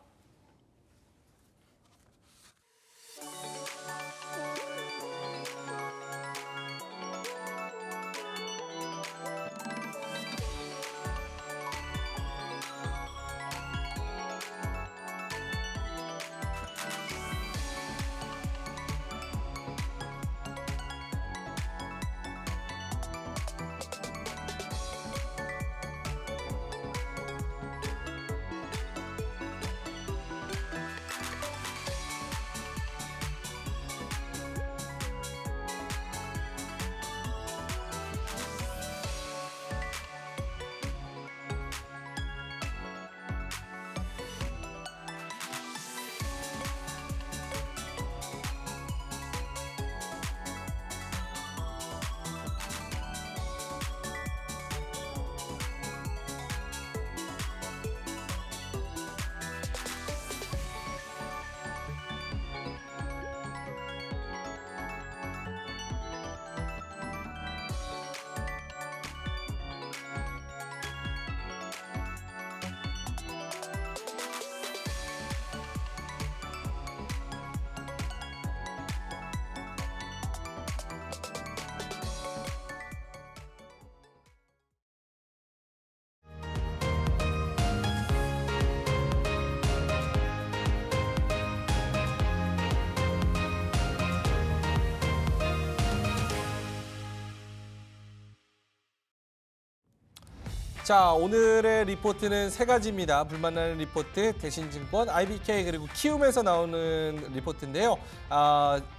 자, 오늘의 리포트는 세 가지입니다. 불만나는 리포트, 대신증권, IBK 그리고 키움에서 나오는 리포트인데요.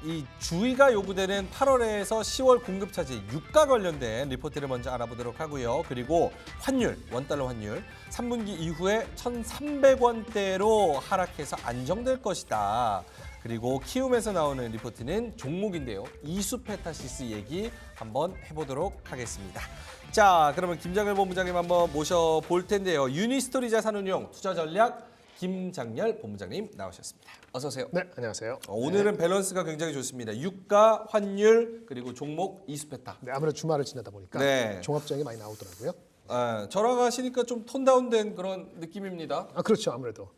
이 주의가 요구되는 8월에서 10월 공급 차질, 유가 관련된 리포트를 먼저 알아보도록 하고요. 그리고 환율, 원달러 환율, 3분기 이후에 1,300원대로 하락해서 안정될 것이다. 그리고 키움에서 나오는 리포트는 종목인데요. 이수페타시스 얘기 한번 해보도록 하겠습니다. 자, 그러면 김장열 본부장님 한번 모셔볼 텐데요. 유니스토리 자산운용 투자 전략 김장열 본부장님 나오셨습니다. 어서 오세요. 네, 안녕하세요. 오늘은 밸런스가 굉장히 좋습니다. 유가, 환율, 그리고 종목 이수페타. 네, 아무래도 주말을 지나다 보니까 네. 종합장이 많이 나오더라고요. 저랑 하시니까 좀 톤다운된 그런 느낌입니다. 아, 그렇죠. 아무래도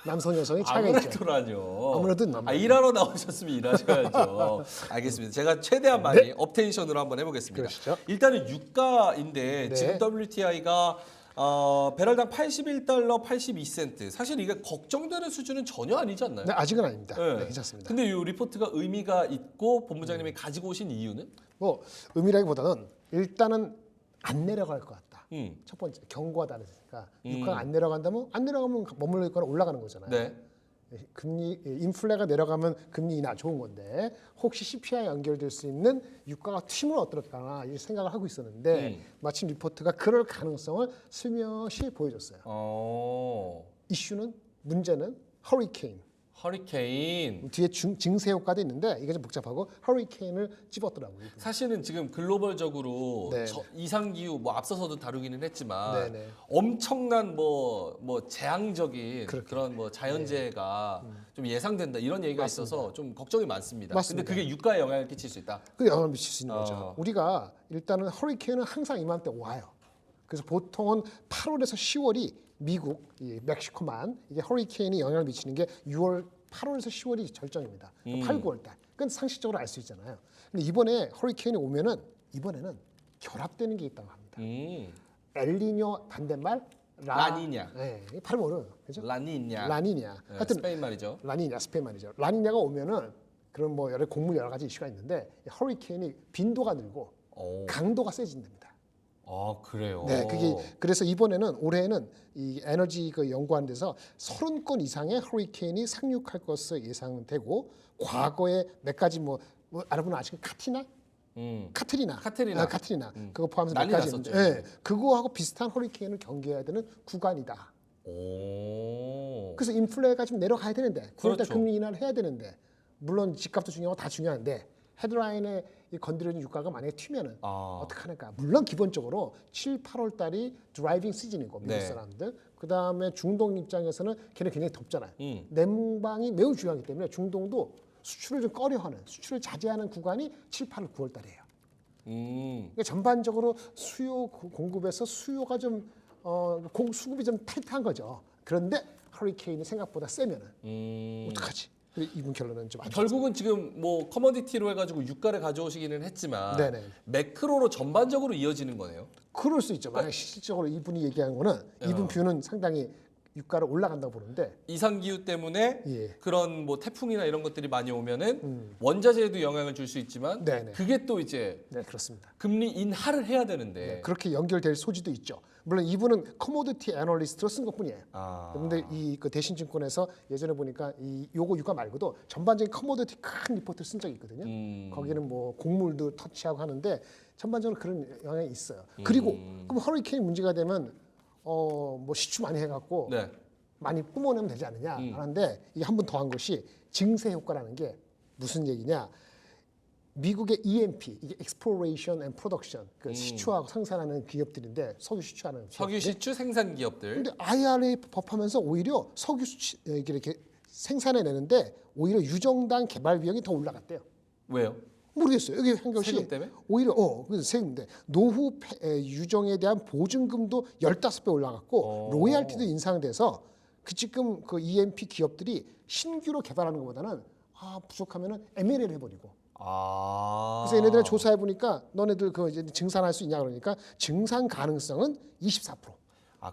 남성 여성이 차이가 있죠. 아무래도라뇨. 아무래도 남자. 일하러 나오셨으면 일하셔야죠. 알겠습니다. 제가 최대한 많이 업텐션으로 한번 해보겠습니다. 그러시죠. 일단은 유가인데 네. 지금 WTI가 배럴당 81달러 82센트. 사실 이게 걱정되는 수준은 전혀 아니지 않나요? 네, 아직은 아닙니다. 네. 네, 괜찮습니다. 근데 이 리포트가 의미가 있고 본부장님이 가지고 오신 이유는? 뭐 의미라기보다는 일단은 안 내려갈 것 같다. 음. 첫 번째 경고하다는 거니까 유가가 안 내려간다면 안 내려가면 머물러 있거나 올라가는 거잖아요. 네. 금리 인플레가 내려가면 금리 인하 좋은 건데 혹시 CPI 연결될 수 있는 유가가 튀면 어떨까 이 생각을 하고 있었는데 마침 리포트가 그럴 가능성을 슬며시 보여줬어요. 이슈는 문제는 허리케인. 허리케인. 뒤에 증세 효과도 있는데 이게 좀 복잡하고 허리케인을 집었더라고요. 사실은 지금 글로벌적으로 네. 이상기후 뭐 앞서서도 다루기는 했지만 네, 네. 엄청난 뭐 재앙적인 그렇게. 그런 뭐 자연재해가 좀 예상된다 이런 얘기가 있어서 좀 걱정이 많습니다. 맞습니다. 근데 그게 유가에 영향을 끼칠 수 있다. 그 영향을 미칠 수 있는 거죠. 우리가 일단은 허리케인은 항상 이맘때 와요. 그래서 보통은 8월에서 10월이 미국, 이 멕시코만 이게 허리케인이 영향을 미치는 게 6월, 8월에서 10월이 절정입니다. 8, 9월 달. 그건 상식적으로 알 수 있잖아요. 근데 이번에 허리케인이 오면은 이번에는 결합되는 게 있다고 합니다. 엘니뇨 반대말 라니냐. 네, 발음 어려워요. 그죠? 라니냐. 라니냐. 네, 하여튼 스페인 말이죠. 라니냐, 스페인 말이죠. 라니냐가 오면은 그런 뭐 여러 곡물 여러 가지 이슈가 있는데 허리케인이 빈도가 늘고 강도가 세진답니다. 그래요. 네, 그게 그래서 이번에는 올해는 이 에너지 그 연구하는 데서 30건 이상의 허리케인이 상륙할 것으로 예상되고 과거에 몇 가지 뭐 여러분 아시는 카트리나 카트리나 그거 포함해서 몇 난리 가지 났었죠. 있는데 네, 그거하고 비슷한 허리케인을 경계해야 되는 구간이다. 그래서 인플레가 좀 내려가야 되는데 9월달 그렇죠. 금리 인하를 해야 되는데 물론 집값도 중요하고 다 중요한데 헤드라인에 이 건드려진 유가가 만약에 튀면은 어떡하는가. 물론 기본적으로 7, 8월 달이 드라이빙 시즌이고 미국 네. 사람들. 그다음에 중동 입장에서는 걔네 굉장히 덥잖아요. 냉방이 매우 중요하기 때문에 중동도 수출을 좀 꺼려하는 수출을 자제하는 구간이 7, 8월, 9월 달이에요. 그러니까 전반적으로 수요 공급에서 수요가 좀 수급이 좀 타이트한 거죠. 그런데 허리케인이 생각보다 세면은 어떡하지? 이분 결론은 좀 안 좋습니다. 결국은 지금 뭐 커머디티로 해가지고 유가를 가져오시기는 했지만 네네. 매크로로 전반적으로 이어지는 거네요. 그럴 수 있죠. 만약 실질적으로 이분이 얘기한 거는 이분 뷰는 상당히 유가를 올라간다고 보는데 이상기후 때문에 예. 그런 뭐 태풍이나 이런 것들이 많이 오면은 원자재에도 영향을 줄 수 있지만 네네. 그게 또 이제 네 그렇습니다. 금리 인하를 해야 되는데 네, 그렇게 연결될 소지도 있죠. 물론 이분은 커모디티 애널리스트로 쓴 것뿐이에요. 그런데 이 그 대신증권에서 예전에 보니까 이 요거 유가 말고도 전반적인 커모디티 큰 리포트를 쓴 적이 있거든요. 거기는 뭐 곡물도 터치하고 하는데 전반적으로 그런 영향이 있어요. 그리고 그럼 허리케인 문제가 되면 뭐 시추 많이 해갖고 네. 많이 뿜어내면 되지 않느냐 하는데 이게 한 번 더 한 것이 증세 효과라는 게 무슨 얘기냐? 미국의 EMP 이게 Exploration and Production 그 시추하고 생산하는 기업들인데 석유 시추하는 석유 시추 생산 기업들. 근데 IRA 법하면서 오히려 석유 이렇게 생산해내는데 오히려 유정당 개발 비용이 더 올라갔대요. 왜요? 모르겠어요. 여기 한 것이 세금 때문에? 오히려 그래서 세금인데 노후 유정에 대한 보증금도 15배 올라갔고 로얄티도 인상돼서 그 지금 그 EMP 기업들이 신규로 개발하는 것보다는 부족하면은 M&A를 해버리고. 그래서 얘네들 조사해 보니까 너네들 그 이제 증산할 수 있냐 그러니까 증산 가능성은 24%.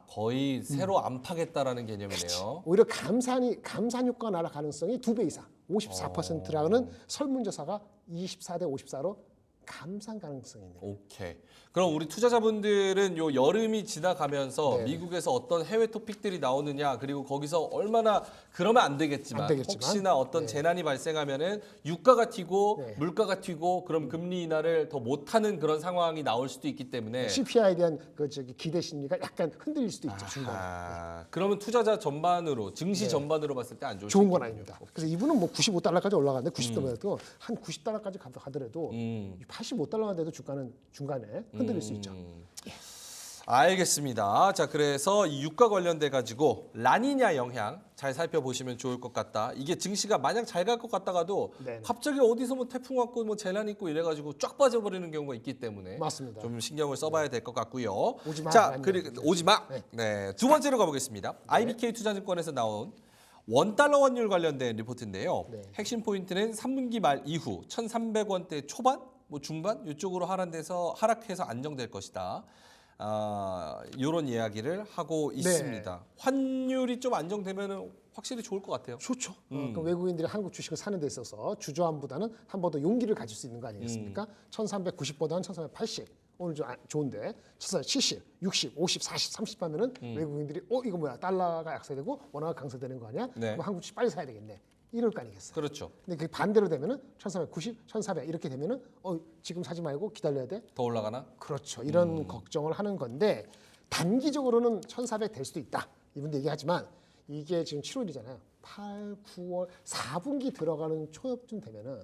거의 새로 안 파겠다라는 개념이네요. 오히려 감산 효과가 날 가능성이 2배 이상, 54%라는 설문조사가 24대 54로 감산 가능성이 있네요. 오케이. 그럼 우리 투자자분들은 요 여름이 지나가면서 네. 미국에서 어떤 해외 토픽들이 나오느냐, 그리고 거기서 얼마나 그러면 안 되겠지만, 안 되겠지만, 혹시나 어떤 네. 재난이 발생하면은 유가가 튀고 네. 물가가 튀고 그럼 금리 인하를 더 못하는 그런 상황이 나올 수도 있기 때문에 CPI에 대한 그 저기 기대 심리가 약간 흔들릴 수도 있죠. 중간에. 그러면 투자자 전반으로 증시 네. 전반으로 봤을 때 안 좋을 좋은 수 건 있겠군요. 아닙니다. 그래서 이분은 뭐 95달러까지 올라갔는데 90달러도 한 90달러까지 가더라도 85달러가 돼도 주가는 중간에 흔들릴 수 있죠. 알겠습니다. 자, 그래서 이 유가 관련돼 가지고 라니냐 영향 잘 살펴보시면 좋을 것 같다. 이게 증시가 마냥 잘 갈 것 같다가도 네네. 갑자기 어디서 뭐 태풍 왔고 뭐 재난 있고 이래가지고 쫙 빠져버리는 경우가 있기 때문에 맞습니다. 좀 신경을 써봐야 될 것 같고요. 오지 마, 자, 라니냐. 그리고 오지 마. 네. 네, 두 번째로 가보겠습니다. IBK 투자증권에서 나온 원달러 환율 관련된 리포트인데요. 네. 핵심 포인트는 3분기 말 이후 1,300원대 초반, 뭐 중반 이쪽으로 하락해서 안정될 것이다. 이런 이야기를 하고 있습니다. 환율이 좀 안정되면 확실히 좋을 것 같아요. 좋죠. 그 외국인들이 한국 주식을 사는 데 있어서 주저함보다는 한 번 더 용기를 가질 수 있는 거 아니겠습니까? 1390보다는 1380. 오늘 좀 좋은데 1470, 60, 50, 40, 30 하면은 외국인들이 이거 뭐야? 달러가 약세되고 원화가 강세되는 거 아니야? 네. 그럼 한국 주식 빨리 사야 되겠네. 이럴 거 아니겠어요? 그렇죠. 근데 그 반대로 되면은 1390, 1400 이렇게 되면은 지금 사지 말고 기다려야 돼. 더 올라가나? 그렇죠. 이런 걱정을 하는 건데 단기적으로는 1,400 될 수도 있다. 이분도 얘기하지만 이게 지금 7월이잖아요. 8, 9월 4분기 들어가는 초쯤 되면은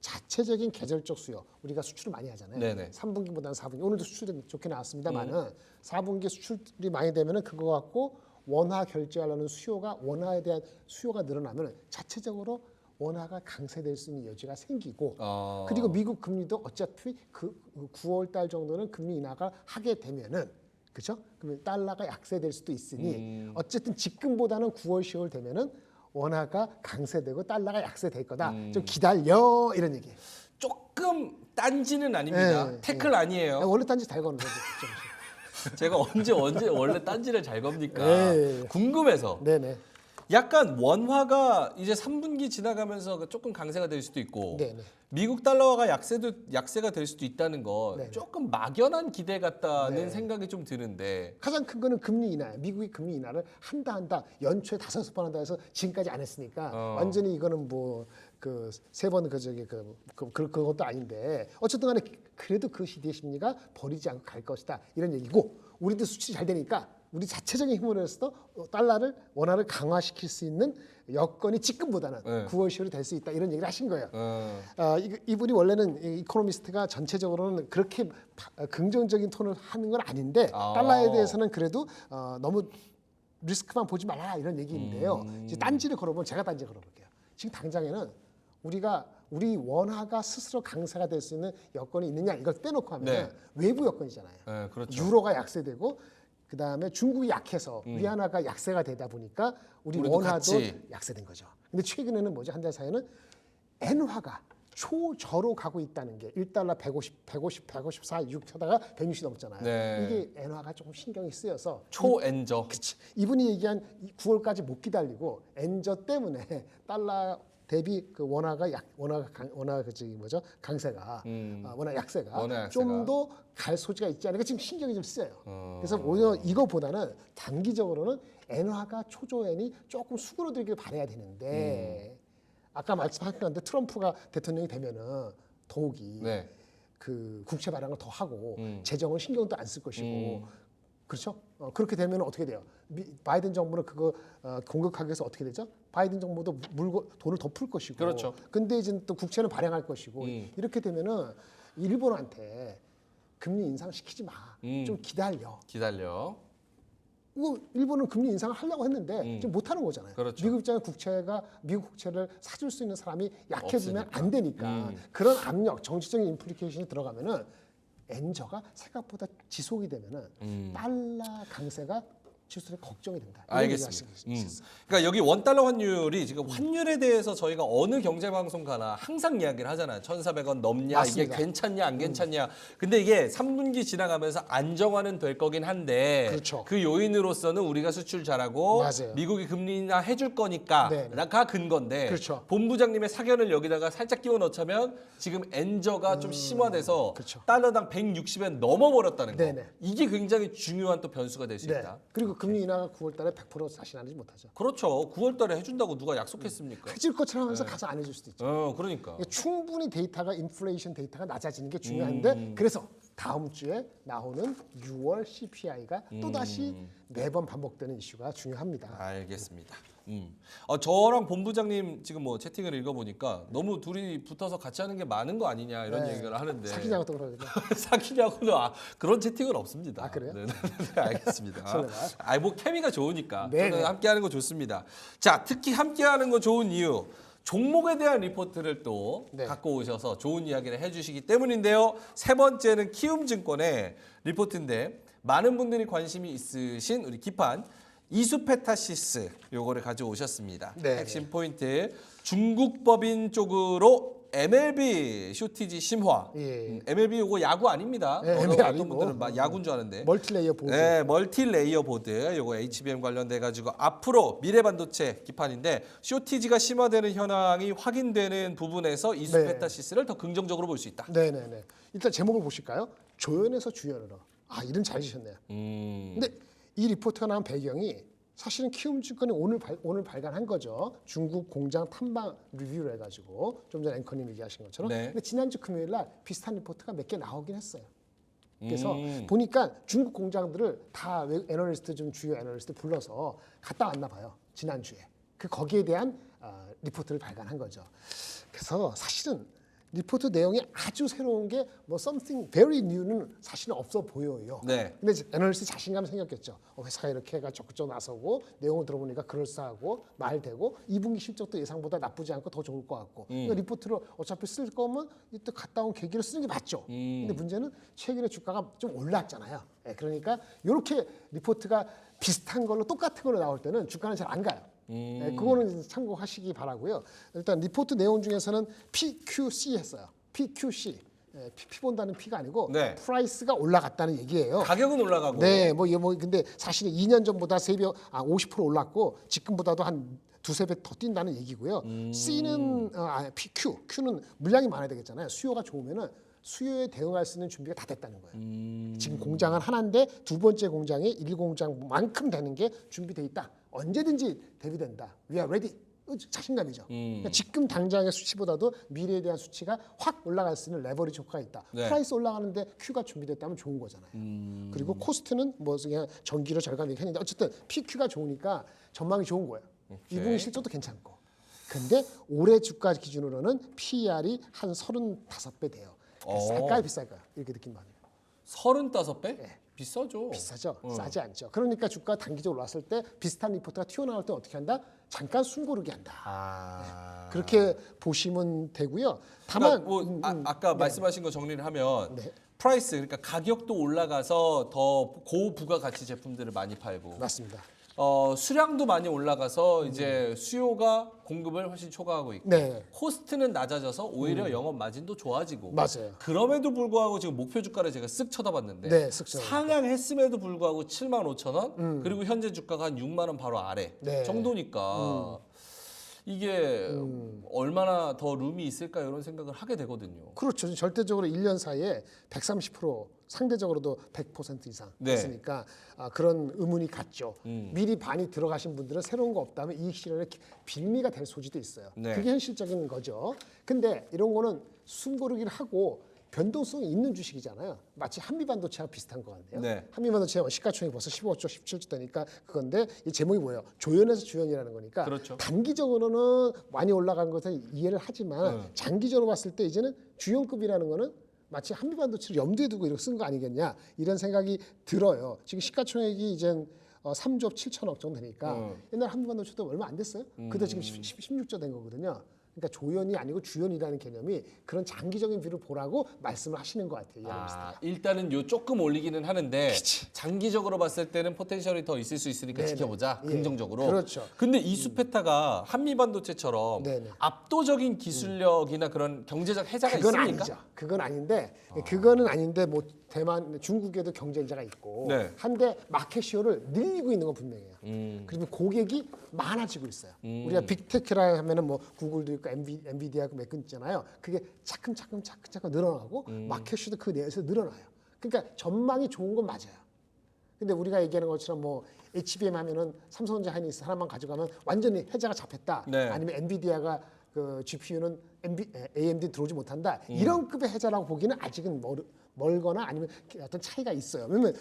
자체적인 계절적 수요. 우리가 수출을 많이 하잖아요. 네네. 3분기보다는 4분기. 오늘도 수출이 좋게 나왔습니다만은 4분기 수출이 많이 되면은 그거 갖고 원화 결제하려는 수요가 원화에 대한 수요가 늘어나면 자체적으로 원화가 강세될 수 있는 여지가 생기고 그리고 미국 금리도 어차피 그 9월 달 정도는 금리 인하가 하게 되면은 그렇죠? 그러면 달러가 약세될 수도 있으니 어쨌든 지금보다는 9월 10월 되면은 원화가 강세되고 달러가 약세될 거다. 좀 기다려 이런 얘기예요. 조금 딴지는 아닙니다. 네, 태클 아니에요. 원래 딴지 잘 거는 거죠. 제가 언제 원래 딴지를 잘 겁니까? 네. 궁금해서. 네네. 약간 원화가 이제 3분기 지나가면서 조금 강세가 될 수도 있고 네네. 미국 달러가 약세가 될 수도 있다는 거 네네. 조금 막연한 기대 같다는 네. 생각이 좀 드는데 가장 큰 거는 금리 인하예요. 미국이 금리 인하를 한다 연초에 5번 한다 해서 지금까지 안 했으니까 완전히 이거는 뭐 그 세 번 그것도 아닌데 어쨌든 간에 그래도 그 시대의 심리가 버리지 않고 갈 것이다 이런 얘기고 우리도 수출이 잘 되니까 우리 자체적인 힘으로 해서 원화를 강화시킬 수 있는 여건이 지금보다는 네. 9월 10월이 될 수 있다 이런 얘기를 하신 거예요. 이분이 원래는 이코노미스트가 전체적으로는 그렇게 긍정적인 톤을 하는 건 아닌데 달러에 대해서는 그래도 너무 리스크만 보지 말라 이런 얘기인데요. 이제 딴지를 걸어보면 제가 딴지 걸어볼게요. 지금 당장에는 우리 원화가 스스로 강세가 될 수 있는 여건이 있느냐 이걸 빼놓고 하면 네. 외부 여건이잖아요. 네, 그렇죠. 유로가 약세되고 그다음에 중국이 약해서 위안화가 약세가 되다 보니까 우리도 원화도 같이. 약세된 거죠. 근데 최근에는 뭐죠? 한 달 사이에는 엔화가 초저로 가고 있다는 게 1달러 154, 6 하다가 160 넘었잖아요. 네. 이게 엔화가 조금 신경이 쓰여서 초엔저. 그치. 이분이 얘기한 9월까지 못 기다리고 엔저 때문에 달러 대비 그 원화가 강세가 원화 약세가 원화 약세가. 좀 더 갈 소지가 있지 않을까 지금 신경이 좀 쓰여요. 그래서 오히려 이거보다는 단기적으로는 엔화가 초조엔이 조금 수그러들길 바라야 되는데 아까 말씀하신 건데 트럼프가 대통령이 되면은 더욱이 네. 그 국채 발행을 더 하고 재정은 신경도 안 쓸 것이고 그렇죠? 그렇게 되면 어떻게 돼요? 바이든 정부는 그거 공격하기 위해서 어떻게 되죠? 바이든 정부도 돈을 더 풀 것이고 그렇죠. 근데 이제 또 국채는 발행할 것이고 이렇게 되면은 일본한테 금리 인상 시키지 마. 좀 기다려. 일본은 금리 인상을 하려고 했는데 지금 못 하는 거잖아요. 그렇죠. 미국 입장에 미국 국채를 사줄 수 있는 사람이 약해지면 없으니까. 안 되니까 그런 압력, 정치적인 인플리케이션이 들어가면은 엔저가 생각보다 지속이 되면은 달러 강세가 지수는 걱정이 된다. 이런 알겠습니다. 얘기가 있었어요. 그러니까 여기 원달러 환율이 지금 환율에 대해서 저희가 어느 경제 방송 가나 항상 이야기를 하잖아요. 1,400원 넘냐, 맞습니다. 이게 괜찮냐, 안 괜찮냐. 근데 이게 3분기 지나가면서 안정화는 될 거긴 한데 그렇죠. 그 요인으로서는 우리가 수출 잘하고 맞아요. 미국이 금리 인하 해줄 거니까 네. 가 근건데 그렇죠. 본부장님의 사견을 여기다가 살짝 끼워 넣자면 지금 엔저가 좀 심화돼서 그렇죠. 달러당 160엔 넘어버렸다는 거. 네네. 이게 굉장히 중요한 또 변수가 될 수 네. 있다. 그리고 금리 인하가 9월달에 100% 자신하지 못하죠. 그렇죠. 9월달에 해준다고 누가 약속했습니까? 해줄 것처럼 하면서 가서 안 해줄 수도 있죠. 그러니까. 그러니까 충분히 데이터가 인플레이션 데이터가 낮아지는 게 중요한데 그래서 다음 주에 나오는 6월 CPI가 또 다시 매번 반복되는 이슈가 중요합니다. 알겠습니다. 저랑 본부장님 지금 뭐 채팅을 읽어보니까 너무 둘이 붙어서 같이 하는 게 많은 거 아니냐 이런 네. 얘기를 하는데 사귀냐고 또 그러는데 사귀냐고는 그런 채팅은 없습니다. 아, 그래요? 네, 알겠습니다. 설레발. 뭐 케미가 좋으니까 네, 저는 네. 함께하는 거 좋습니다. 자, 특히 함께하는 거 좋은 이유. 종목에 대한 리포트를 또 네. 갖고 오셔서 좋은 이야기를 해주시기 때문인데요. 세 번째는 키움증권의 리포트인데 많은 분들이 관심이 있으신 우리 기판 이수페타시스 요거를 가져오셨습니다. 네, 핵심 포인트 중국 법인 쪽으로 MLB 쇼티지 심화. 예. MLB 요거 야구 아닙니다. 네, 어떤 MLB 아니고. 분들은 막 야구인 줄 아는데. 멀티레이어 보드. 네, 멀티레이어 보드 요거 HBM 관련돼 가지고 앞으로 미래 반도체 기판인데 쇼티지가 심화되는 현황이 확인되는 부분에서 이수페타시스를 더 긍정적으로 볼 수 있다. 네네네. 일단 제목을 보실까요? 조연에서 주연으로. 아 이름 잘 지셨네요. 근데 이 리포트가 나온 배경이 사실은 키움증권이 오늘 발간한 거죠. 중국 공장 탐방 리뷰를 해가지고 좀 전에 앵커님 얘기하신 것처럼. 네. 근데 지난주 금요일 날 비슷한 리포트가 몇 개 나오긴 했어요. 그래서 보니까 중국 공장들을 다 애널리스트 좀 주요 애널리스트 불러서 갔다 왔나 봐요. 지난주에. 거기에 대한 리포트를 발간한 거죠. 그래서 사실은 리포트 내용이 아주 새로운 게 뭐 something very new는 사실은 없어 보여요. 네. 근데 애널리스트 자신감 생겼겠죠. 회사가 이렇게 해가 적극적으로 나서고 내용을 들어보니까 그럴싸하고 말되고 2분기 실적도 예상보다 나쁘지 않고 더 좋을 것 같고 그러니까 리포트를 어차피 쓸 거면 이때 갔다 온 계기를 쓰는 게 맞죠. 근데 문제는 최근에 주가가 좀 올랐잖아요. 네, 그러니까 이렇게 리포트가 비슷한 걸로 똑같은 걸로 나올 때는 주가는 잘 안 가요. 네, 그거는 참고하시기 바라고요. 일단 리포트 내용 중에서는 PQC 했어요. PQC. 네, P 본다는 P가 아니고 네. 프라이스가 올라갔다는 얘기예요. 가격은 올라가고. 네, 뭐 근데 사실은 2년 전보다 50% 올랐고 지금보다도 한 두세 배 더 뛴다는 얘기고요. C는 Q는 물량이 많아야 되겠잖아요. 수요가 좋으면은 수요에 대응할 수 있는 준비가 다 됐다는 거예요. 지금 공장은 하나인데 두 번째 공장이 1공장만큼 되는 게 준비돼 있다. 언제든지 대비된다. We are ready. 자신감이죠. 그러니까 지금 당장의 수치보다도 미래에 대한 수치가 확 올라갈 수 있는 레버리지 효과가 있다. 네. 프라이스 올라가는데 Q가 준비됐다면 좋은 거잖아요. 그리고 코스트는 뭐 그냥 전기로 절감 얘기했는데 어쨌든 PQ가 좋으니까 전망이 좋은 거예요. 2분기 실적도 괜찮고. 근데 올해 주가 기준으로는 PER이 한 35배 돼요. 쌀까요 비쌀까요? 이렇게 느낌 많아요. 35배? 네. 비싸죠. 비싸죠. 싸지 않죠. 그러니까 주가 단기적으로 올랐을 때 비슷한 리포트가 튀어나올 때 어떻게 한다? 잠깐 숨고르기 한다. 그렇게 보시면 되고요. 다만 그러니까 뭐 아까 말씀하신 거 정리를 하면 네. 프라이스 그러니까 가격도 올라가서 더 고부가 가치 제품들을 많이 팔고 맞습니다. 수량도 많이 올라가서 이제 수요가 공급을 훨씬 초과하고 있고 네. 코스트는 낮아져서 오히려 영업 마진도 좋아지고 맞아요. 그럼에도 불구하고 지금 목표 주가를 제가 쓱 쳐다봤는데 네, 쓱 쳐다봤어요. 상향했음에도 불구하고 75,000원 그리고 현재 주가가 한 6만 원 바로 아래 네. 정도니까 이게 얼마나 더 룸이 있을까 이런 생각을 하게 되거든요. 그렇죠. 절대적으로 1년 사이에 130% 상대적으로도 100% 이상 네. 했으니까 그런 의문이 갔죠. 미리 많이 들어가신 분들은 새로운 거 없다면 이익 실현의 빌미가 될 소지도 있어요. 네. 그게 현실적인 거죠. 근데 이런 거는 숨고르기를 하고 변동성이 있는 주식이잖아요. 마치 한미반도체와 비슷한 것 같네요. 네. 한미반도체가 시가총액 벌써 15조, 17조 되니까 그건데 이 제목이 뭐예요? 조연에서 주연이라는 거니까 그렇죠. 단기적으로는 많이 올라간 것은 이해를 하지만 장기적으로 봤을 때 이제는 주연급이라는 거는 마치 한미반도체를 염두에 두고 이렇게 쓴 거 아니겠냐 이런 생각이 들어요. 지금 시가총액이 이젠 3조 7천억 정도 되니까 옛날 한미반도체도 얼마 안 됐어요. 그때 지금 16조 된 거거든요. 그러니까 조연이 아니고 주연이라는 개념이 그런 장기적인 뷰를 보라고 말씀을 하시는 것 같아요. 이 애널리스트가. 일단은 요 조금 올리기는 하는데 장기적으로 봤을 때는 포텐셜이 더 있을 수 있으니까 네네. 지켜보자. 예, 긍정적으로. 그렇죠. 근데 이수페타가 한미반도체처럼 네네. 압도적인 기술력이나 그런 경제적 해자가 그건 있습니까? 아니죠. 그건 아닌데 그거는 아닌데 뭐 대만 중국에도 경쟁자가 있고 네. 한데 마켓시어를 늘리고 있는 건 분명해요. 그리고 고객이 많아지고 있어요. 우리가 빅테크라 하면은 뭐 구글도 있고 엔비디아가 몇 군 있잖아요. 그게 차츰차츰 늘어나고 마켓시어도 그 내에서 늘어나요. 그러니까 전망이 좋은 건 맞아요. 근데 우리가 얘기하는 것처럼 뭐 HBM 하면은 삼성전자 하이닉스 하나만 가져가면 완전히 해자가 잡혔다. 네. 아니면 엔비디아가 그 GPU는 AMD 들어오지 못한다. 이런 급의 해자라고 보기는 아직은 멀거나 아니면 어떤 차이가 있어요. 왜냐면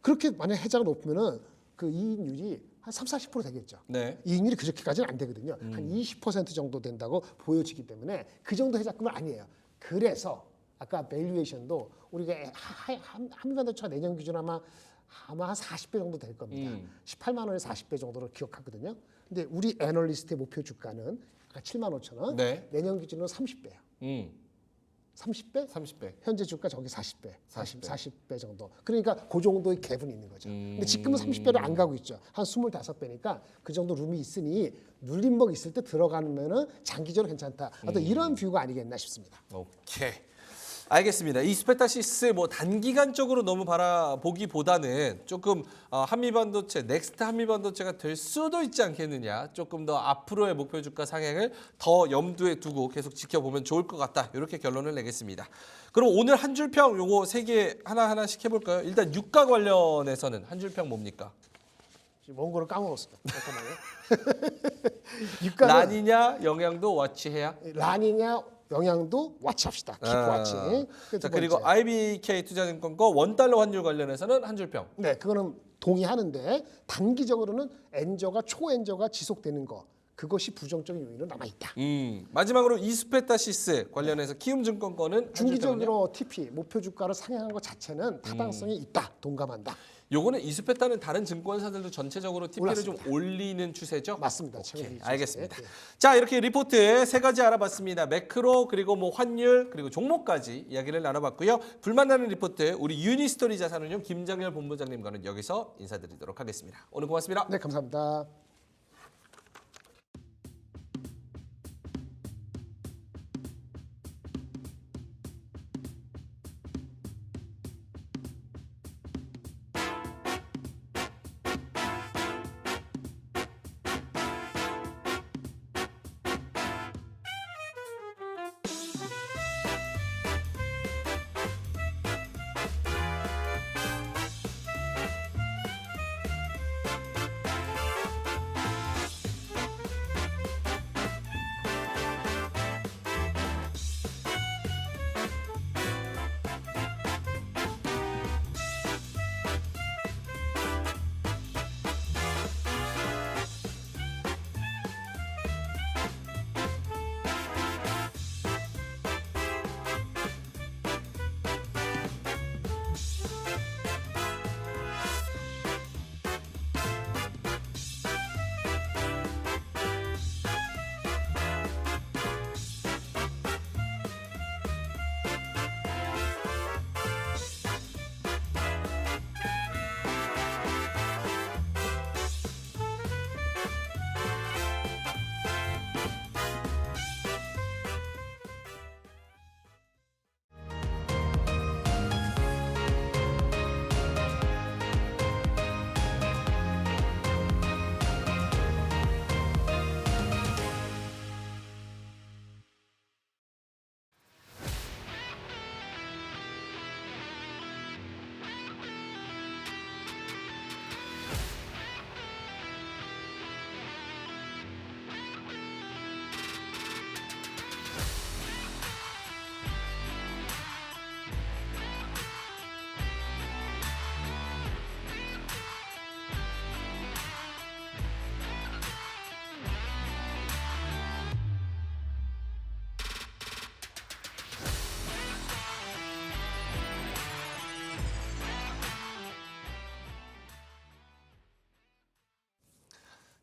그렇게 만약 해자가 높으면은 그 이익률이 한 30-40% 되겠죠. 네. 이익률이 그렇게까지는 안 되거든요. 한 20% 정도 된다고 보여지기 때문에 그 정도 해자금은 아니에요. 그래서 아까 밸류에이션도 우리가 한미반도체가 내년 기준 아마 한 40배 정도 될 겁니다. 18만 원에 40배 정도로 기억하거든요. 근데 우리 애널리스트의 목표 주가는 아까 7만 5천 원, 네. 내년 기준으로 30배예요. 30배? 30배. 현재 주가 저기 40배, 40배. 40배 정도. 그러니까 그 정도의 갭은 있는 거죠. 근데 지금은 30배를 안 가고 있죠. 한 25배니까 그 정도 룸이 있으니 눌림목 있을 때 들어가면은 장기적으로 괜찮다. 어떤 이런 뷰가 아니겠나 싶습니다. 오케이. 알겠습니다. 이스페타시스 뭐 단기간적으로 너무 바라보기보다는 조금 한미반도체, 넥스트 한미반도체가 될 수도 있지 않겠느냐. 조금 더 앞으로의 목표 주가 상향을 더 염두에 두고 계속 지켜보면 좋을 것 같다. 이렇게 결론을 내겠습니다. 그럼 오늘 한 줄평 요거 세 개 하나하나씩 해볼까요? 일단 유가 관련해서는 한 줄평 뭡니까? 지금 원고를 까먹었습니다. 잠깐만요. 유가는 라니냐 영향도 와치해야? 라니냐 영향도 와치합시다. 킵 와치. 자, 그리고 IBK 투자증권 거 원달러 환율 관련해서는 한 줄평. 네, 그거는 동의하는데 단기적으로는 엔저가 초엔저가 지속되는 거 그것이 부정적인 요인으로 남아 있다. 마지막으로 이스페타시스 관련해서 키움증권 거는 중기적으로 TP 목표 주가를 상향한 것 자체는 타당성이 있다. 동감한다. 요거는 이스페타는 다른 증권사들도 전체적으로 TP를 좀 올랐습니다. 올리는 추세죠? 맞습니다. 오케이, 최근 알겠습니다. 예, 예. 자, 이렇게 리포트 세 가지 알아봤습니다. 매크로 그리고 뭐 환율 그리고 종목까지 이야기를 나눠봤고요. 불만나는 리포트 우리 유니스토리 자산운용 김장렬 본부장님과는 여기서 인사드리도록 하겠습니다. 오늘 고맙습니다. 네, 감사합니다.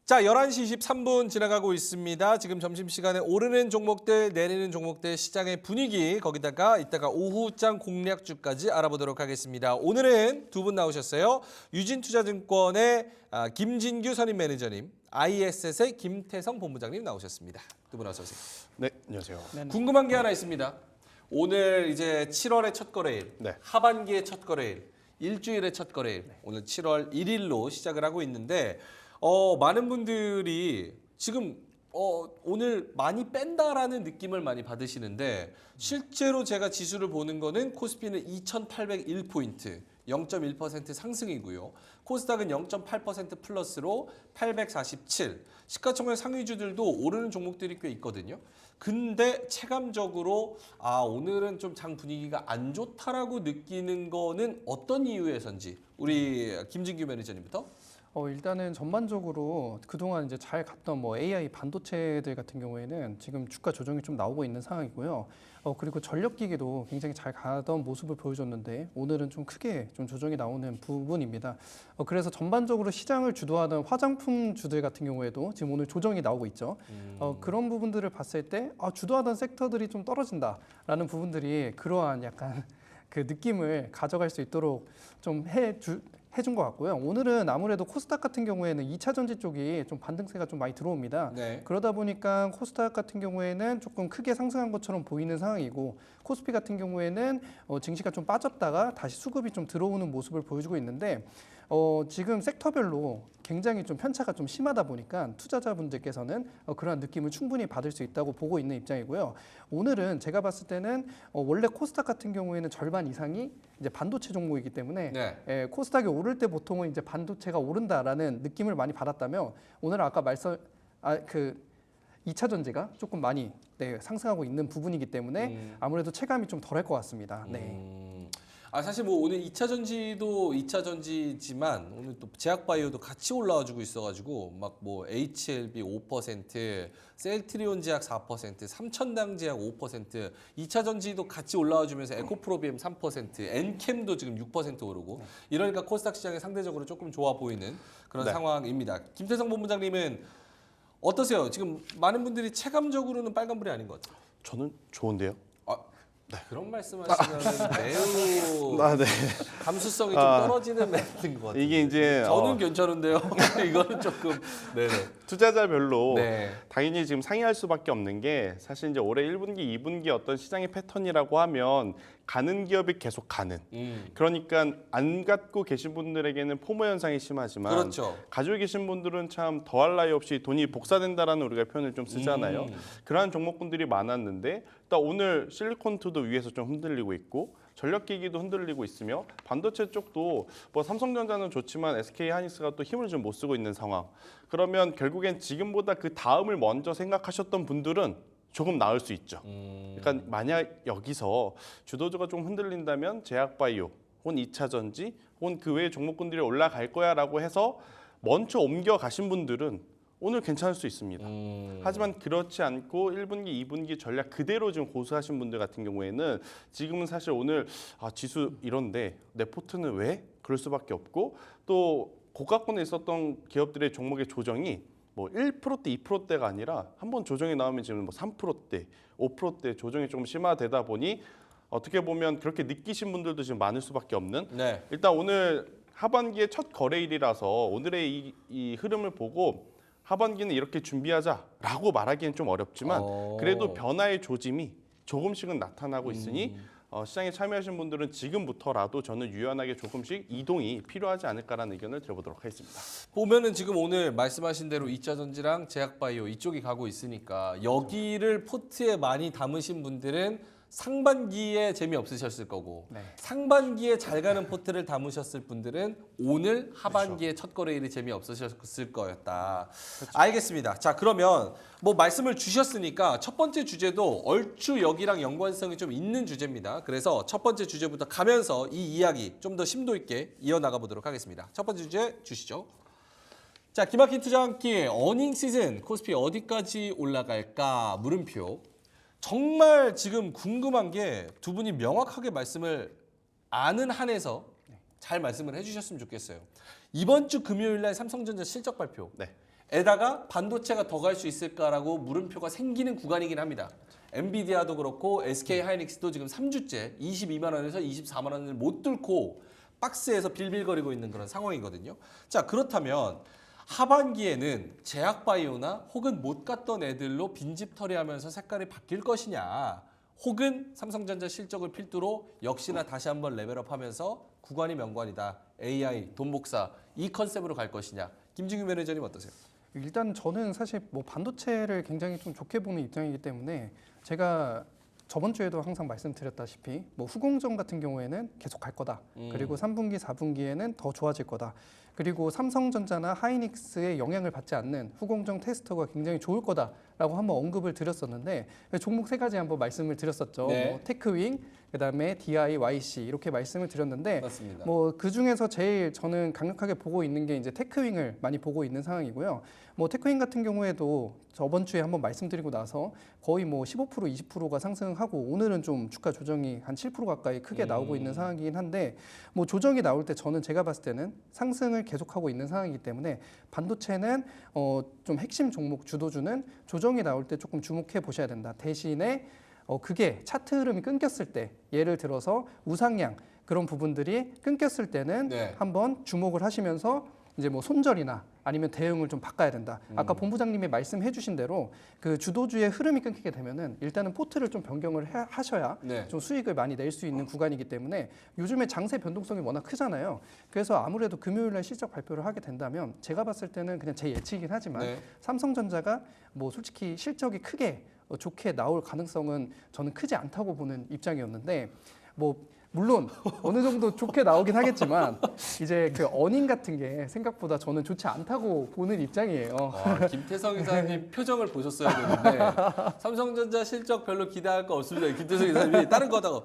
자, 11시 23분 지나가고 있습니다. 지금 점심시간에 오르는 종목들, 내리는 종목들 시장의 분위기, 거기다가 이따가 오후장 공략주까지 알아보도록 하겠습니다. 오늘은 두 분 나오셨어요. 유진투자증권의 김진규 선임 매니저님, ISS의 김태성 본부장님 나오셨습니다. 두 분 어서 오세요. 네, 안녕하세요. 궁금한 게 하나 있습니다. 오늘 이제 7월의 첫 거래일, 네. 하반기의 첫 거래일, 일주일의 첫 거래일, 오늘 7월 1일로 시작을 하고 있는데 많은 분들이 지금 오늘 많이 뺀다라는 느낌을 많이 받으시는데 실제로 제가 지수를 보는 거는 코스피는 2,801포인트, 0.1% 상승이고요. 코스닥은 0.8% 플러스로 847. 시가총액 상위주들도 오르는 종목들이 꽤 있거든요. 근데 체감적으로 오늘은 좀 장 분위기가 안 좋다라고 느끼는 거는 어떤 이유에서인지 우리 김진규 매니저님부터. 일단은 전반적으로 그동안 이제 잘 갔던 뭐 AI 반도체들 같은 경우에는 지금 주가 조정이 좀 나오고 있는 상황이고요. 그리고 전력기기도 굉장히 잘 가던 모습을 보여줬는데 오늘은 좀 크게 좀 조정이 나오는 부분입니다. 그래서 전반적으로 시장을 주도하던 화장품 주들 같은 경우에도 지금 오늘 조정이 나오고 있죠. 그런 부분들을 봤을 때 주도하던 섹터들이 좀 떨어진다라는 부분들이 그러한 약간 그 느낌을 가져갈 수 있도록 좀 해준 것 같고요. 오늘은 아무래도 코스닥 같은 경우에는 2차 전지 쪽이 좀 반등세가 좀 많이 들어옵니다. 네. 그러다 보니까 코스닥 같은 경우에는 조금 크게 상승한 것처럼 보이는 상황이고 코스피 같은 경우에는 증시가 좀 빠졌다가 다시 수급이 좀 들어오는 모습을 보여주고 있는데 지금 섹터별로 굉장히 좀 편차가 좀 심하다 보니까 투자자분들께서는 그러한 느낌을 충분히 받을 수 있다고 보고 있는 입장이고요. 오늘은 제가 봤을 때는 원래 코스닥 같은 경우에는 절반 이상이 이제 반도체 종목이기 때문에 네. 코스닥이 오를 때 보통은 이제 반도체가 오른다라는 느낌을 많이 받았다면 오늘 아까 그 2차 전지가 조금 많이 상승하고 있는 부분이기 때문에 아무래도 체감이 좀 덜할 것 같습니다. 네. 사실 뭐 오늘 2차 전지도 2차 전지지만 오늘 또 제약바이오도 같이 올라와주고 있어가지고 막 뭐 HLB 5%, 셀트리온 제약 4%, 삼천당 제약 5%, 2차 전지도 같이 올라와주면서 에코프로비엠 3%, 엔캠도 지금 6% 오르고 이러니까 코스닥 시장이 상대적으로 조금 좋아 보이는 그런 네. 상황입니다. 김태성 본부장님은 어떠세요? 지금 많은 분들이 체감적으로는 빨간불이 아닌 것 같아요. 저는 좋은데요. 그런 말씀하시면 매우 네. 감수성이 좀 떨어지는 멘트인 것 같아요. 이게 이제 저는 괜찮은데요. 이거는 조금 네네. 투자자별로 네. 당연히 지금 상이할 수밖에 없는 게 사실 이제 올해 1분기, 2분기 어떤 시장의 패턴이라고 하면 가는 기업이 계속 가는. 그러니까 안 갖고 계신 분들에게는 포모 현상이 심하지만 그렇죠. 가지고 계신 분들은 참 더할 나위 없이 돈이 복사된다라는 우리가 표현을 좀 쓰잖아요. 그러한 종목군들이 많았는데 또 오늘 실리콘투도 위에서 좀 흔들리고 있고 전력기기도 흔들리고 있으며 반도체 쪽도 뭐 삼성전자는 좋지만 SK하이닉스가 또 힘을 좀 못 쓰고 있는 상황. 그러면 결국엔 지금보다 그 다음을 먼저 생각하셨던 분들은 조금 나을 수 있죠. 그러니까 만약 여기서 주도주가 좀 흔들린다면 제약바이오, 혹은 2차 전지, 혹은 그 외의 종목군들이 올라갈 거야라고 해서 먼저 옮겨가신 분들은 오늘 괜찮을 수 있습니다. 하지만 그렇지 않고 1분기, 2분기 전략 그대로 지금 고수하신 분들 같은 경우에는 지금은 사실 오늘 지수 이런데 내 포트는 왜? 그럴 수밖에 없고 또 고가권에 있었던 기업들의 종목의 조정이 뭐 1%대, 2%대가 아니라 한번 조정이 나오면 지금 뭐 3%대, 5%대 조정이 조금 심화되다 보니 어떻게 보면 그렇게 느끼신 분들도 지금 많을 수밖에 없는. 네. 일단 오늘 하반기의 첫 거래일이라서 오늘의 이 흐름을 보고 하반기는 이렇게 준비하자라고 말하기는 좀 어렵지만 그래도 변화의 조짐이 조금씩은 나타나고 있으니 시장에 참여하신 분들은 지금부터라도 저는 유연하게 조금씩 이동이 필요하지 않을까라는 의견을 드려보도록 하겠습니다. 보면은 지금 오늘 말씀하신 대로 2차 전지랑 제약바이오 이쪽이 가고 있으니까 여기를 포트에 많이 담으신 분들은 상반기에 재미없으셨을 거고 상반기에 잘 가는 포트를 담으셨을 분들은 오늘 하반기에 첫 거래일이 재미없으셨을 거였다. 알겠습니다. 자, 그러면 뭐 말씀을 주셨으니까 첫 번째 주제도 얼추 여기랑 연관성이 좀 있는 주제입니다. 그래서 첫 번째 주제부터 가면서 이 이야기 좀 더 심도 있게 이어나가 보도록 하겠습니다. 첫 번째 주제 주시죠. 자, 기막힌 투자 한 끼 어닝 시즌 코스피 어디까지 올라갈까 물음표. 정말 지금 궁금한 게 두 분이 명확하게 말씀을 아는 한에서 잘 말씀을 해주셨으면 좋겠어요. 이번 주 금요일 날 삼성전자 실적 발표. 네. 에다가 반도체가 더 갈 수 있을까라고 물음표가 생기는 구간이긴 합니다. 엔비디아도 그렇고 SK 하이닉스도 지금 3주째 22만 원에서 24만 원을 못 뚫고 박스에서 빌빌거리고 있는 그런 상황이거든요. 자, 그렇다면 하반기에는 제약바이오나 혹은 못 갔던 애들로 빈집 처리하면서 색깔이 바뀔 것이냐, 혹은 삼성전자 실적을 필두로 역시나 다시 한번 레벨업하면서 구간이 명관이다, AI, 돈 복사, 이 컨셉으로 갈 것이냐. 김진규 매니저님 어떠세요? 일단 저는 사실 뭐 반도체를 굉장히 좀 좋게 보는 입장이기 때문에 제가 저번 주에도 항상 말씀드렸다시피 뭐 후공정 같은 경우에는 계속 갈 거다. 그리고 3분기, 4분기에는 더 좋아질 거다. 그리고 삼성전자나 하이닉스의 영향을 받지 않는 후공정 테스터가 굉장히 좋을 거다라고 한번 언급을 드렸었는데 종목 세 가지 한번 말씀을 드렸었죠. 네. 뭐 테크윙, 그다음에 DI, YC 이렇게 말씀을 드렸는데 맞습니다. 뭐 그 중에서 제일 저는 강력하게 보고 있는 게 이제 테크윙을 많이 보고 있는 상황이고요. 뭐 테크윙 같은 경우에도 저번 주에 한번 말씀드리고 나서 거의 뭐 15% 20%가 상승하고 오늘은 좀 주가 조정이 한 7% 가까이 크게 나오고 있는 상황이긴 한데 뭐 조정이 나올 때 저는 제가 봤을 때는 상승을 계속하고 있는 상황이기 때문에 반도체는 좀 핵심 종목 주도주는 조정이 나올 때 조금 주목해 보셔야 된다. 대신에 그게 차트 흐름이 끊겼을 때, 예를 들어서 우상향 그런 부분들이 끊겼을 때는 네. 한번 주목을 하시면서 이제 뭐 손절이나 아니면 대응을 좀 바꿔야 된다. 아까 본부장님이 말씀해주신 대로 그 주도주의 흐름이 끊기게 되면은 일단은 포트를 좀 변경을 하셔야 네. 좀 수익을 많이 낼 수 있는 구간이기 때문에 요즘에 장세 변동성이 워낙 크잖아요. 그래서 아무래도 금요일날 실적 발표를 하게 된다면 제가 봤을 때는 그냥 제 예측이긴 하지만 네. 삼성전자가 뭐 솔직히 실적이 크게 좋게 나올 가능성은 저는 크지 않다고 보는 입장이었는데 뭐 물론 어느 정도 좋게 나오긴 하겠지만 이제 그 어닝 같은 게 생각보다 저는 좋지 않다고 보는 입장이에요. 와, 김태성 이사님 표정을 보셨어야 되는데 삼성전자 실적 별로 기대할 거 없습니다. 김태성 이사님이 다른 거 하다가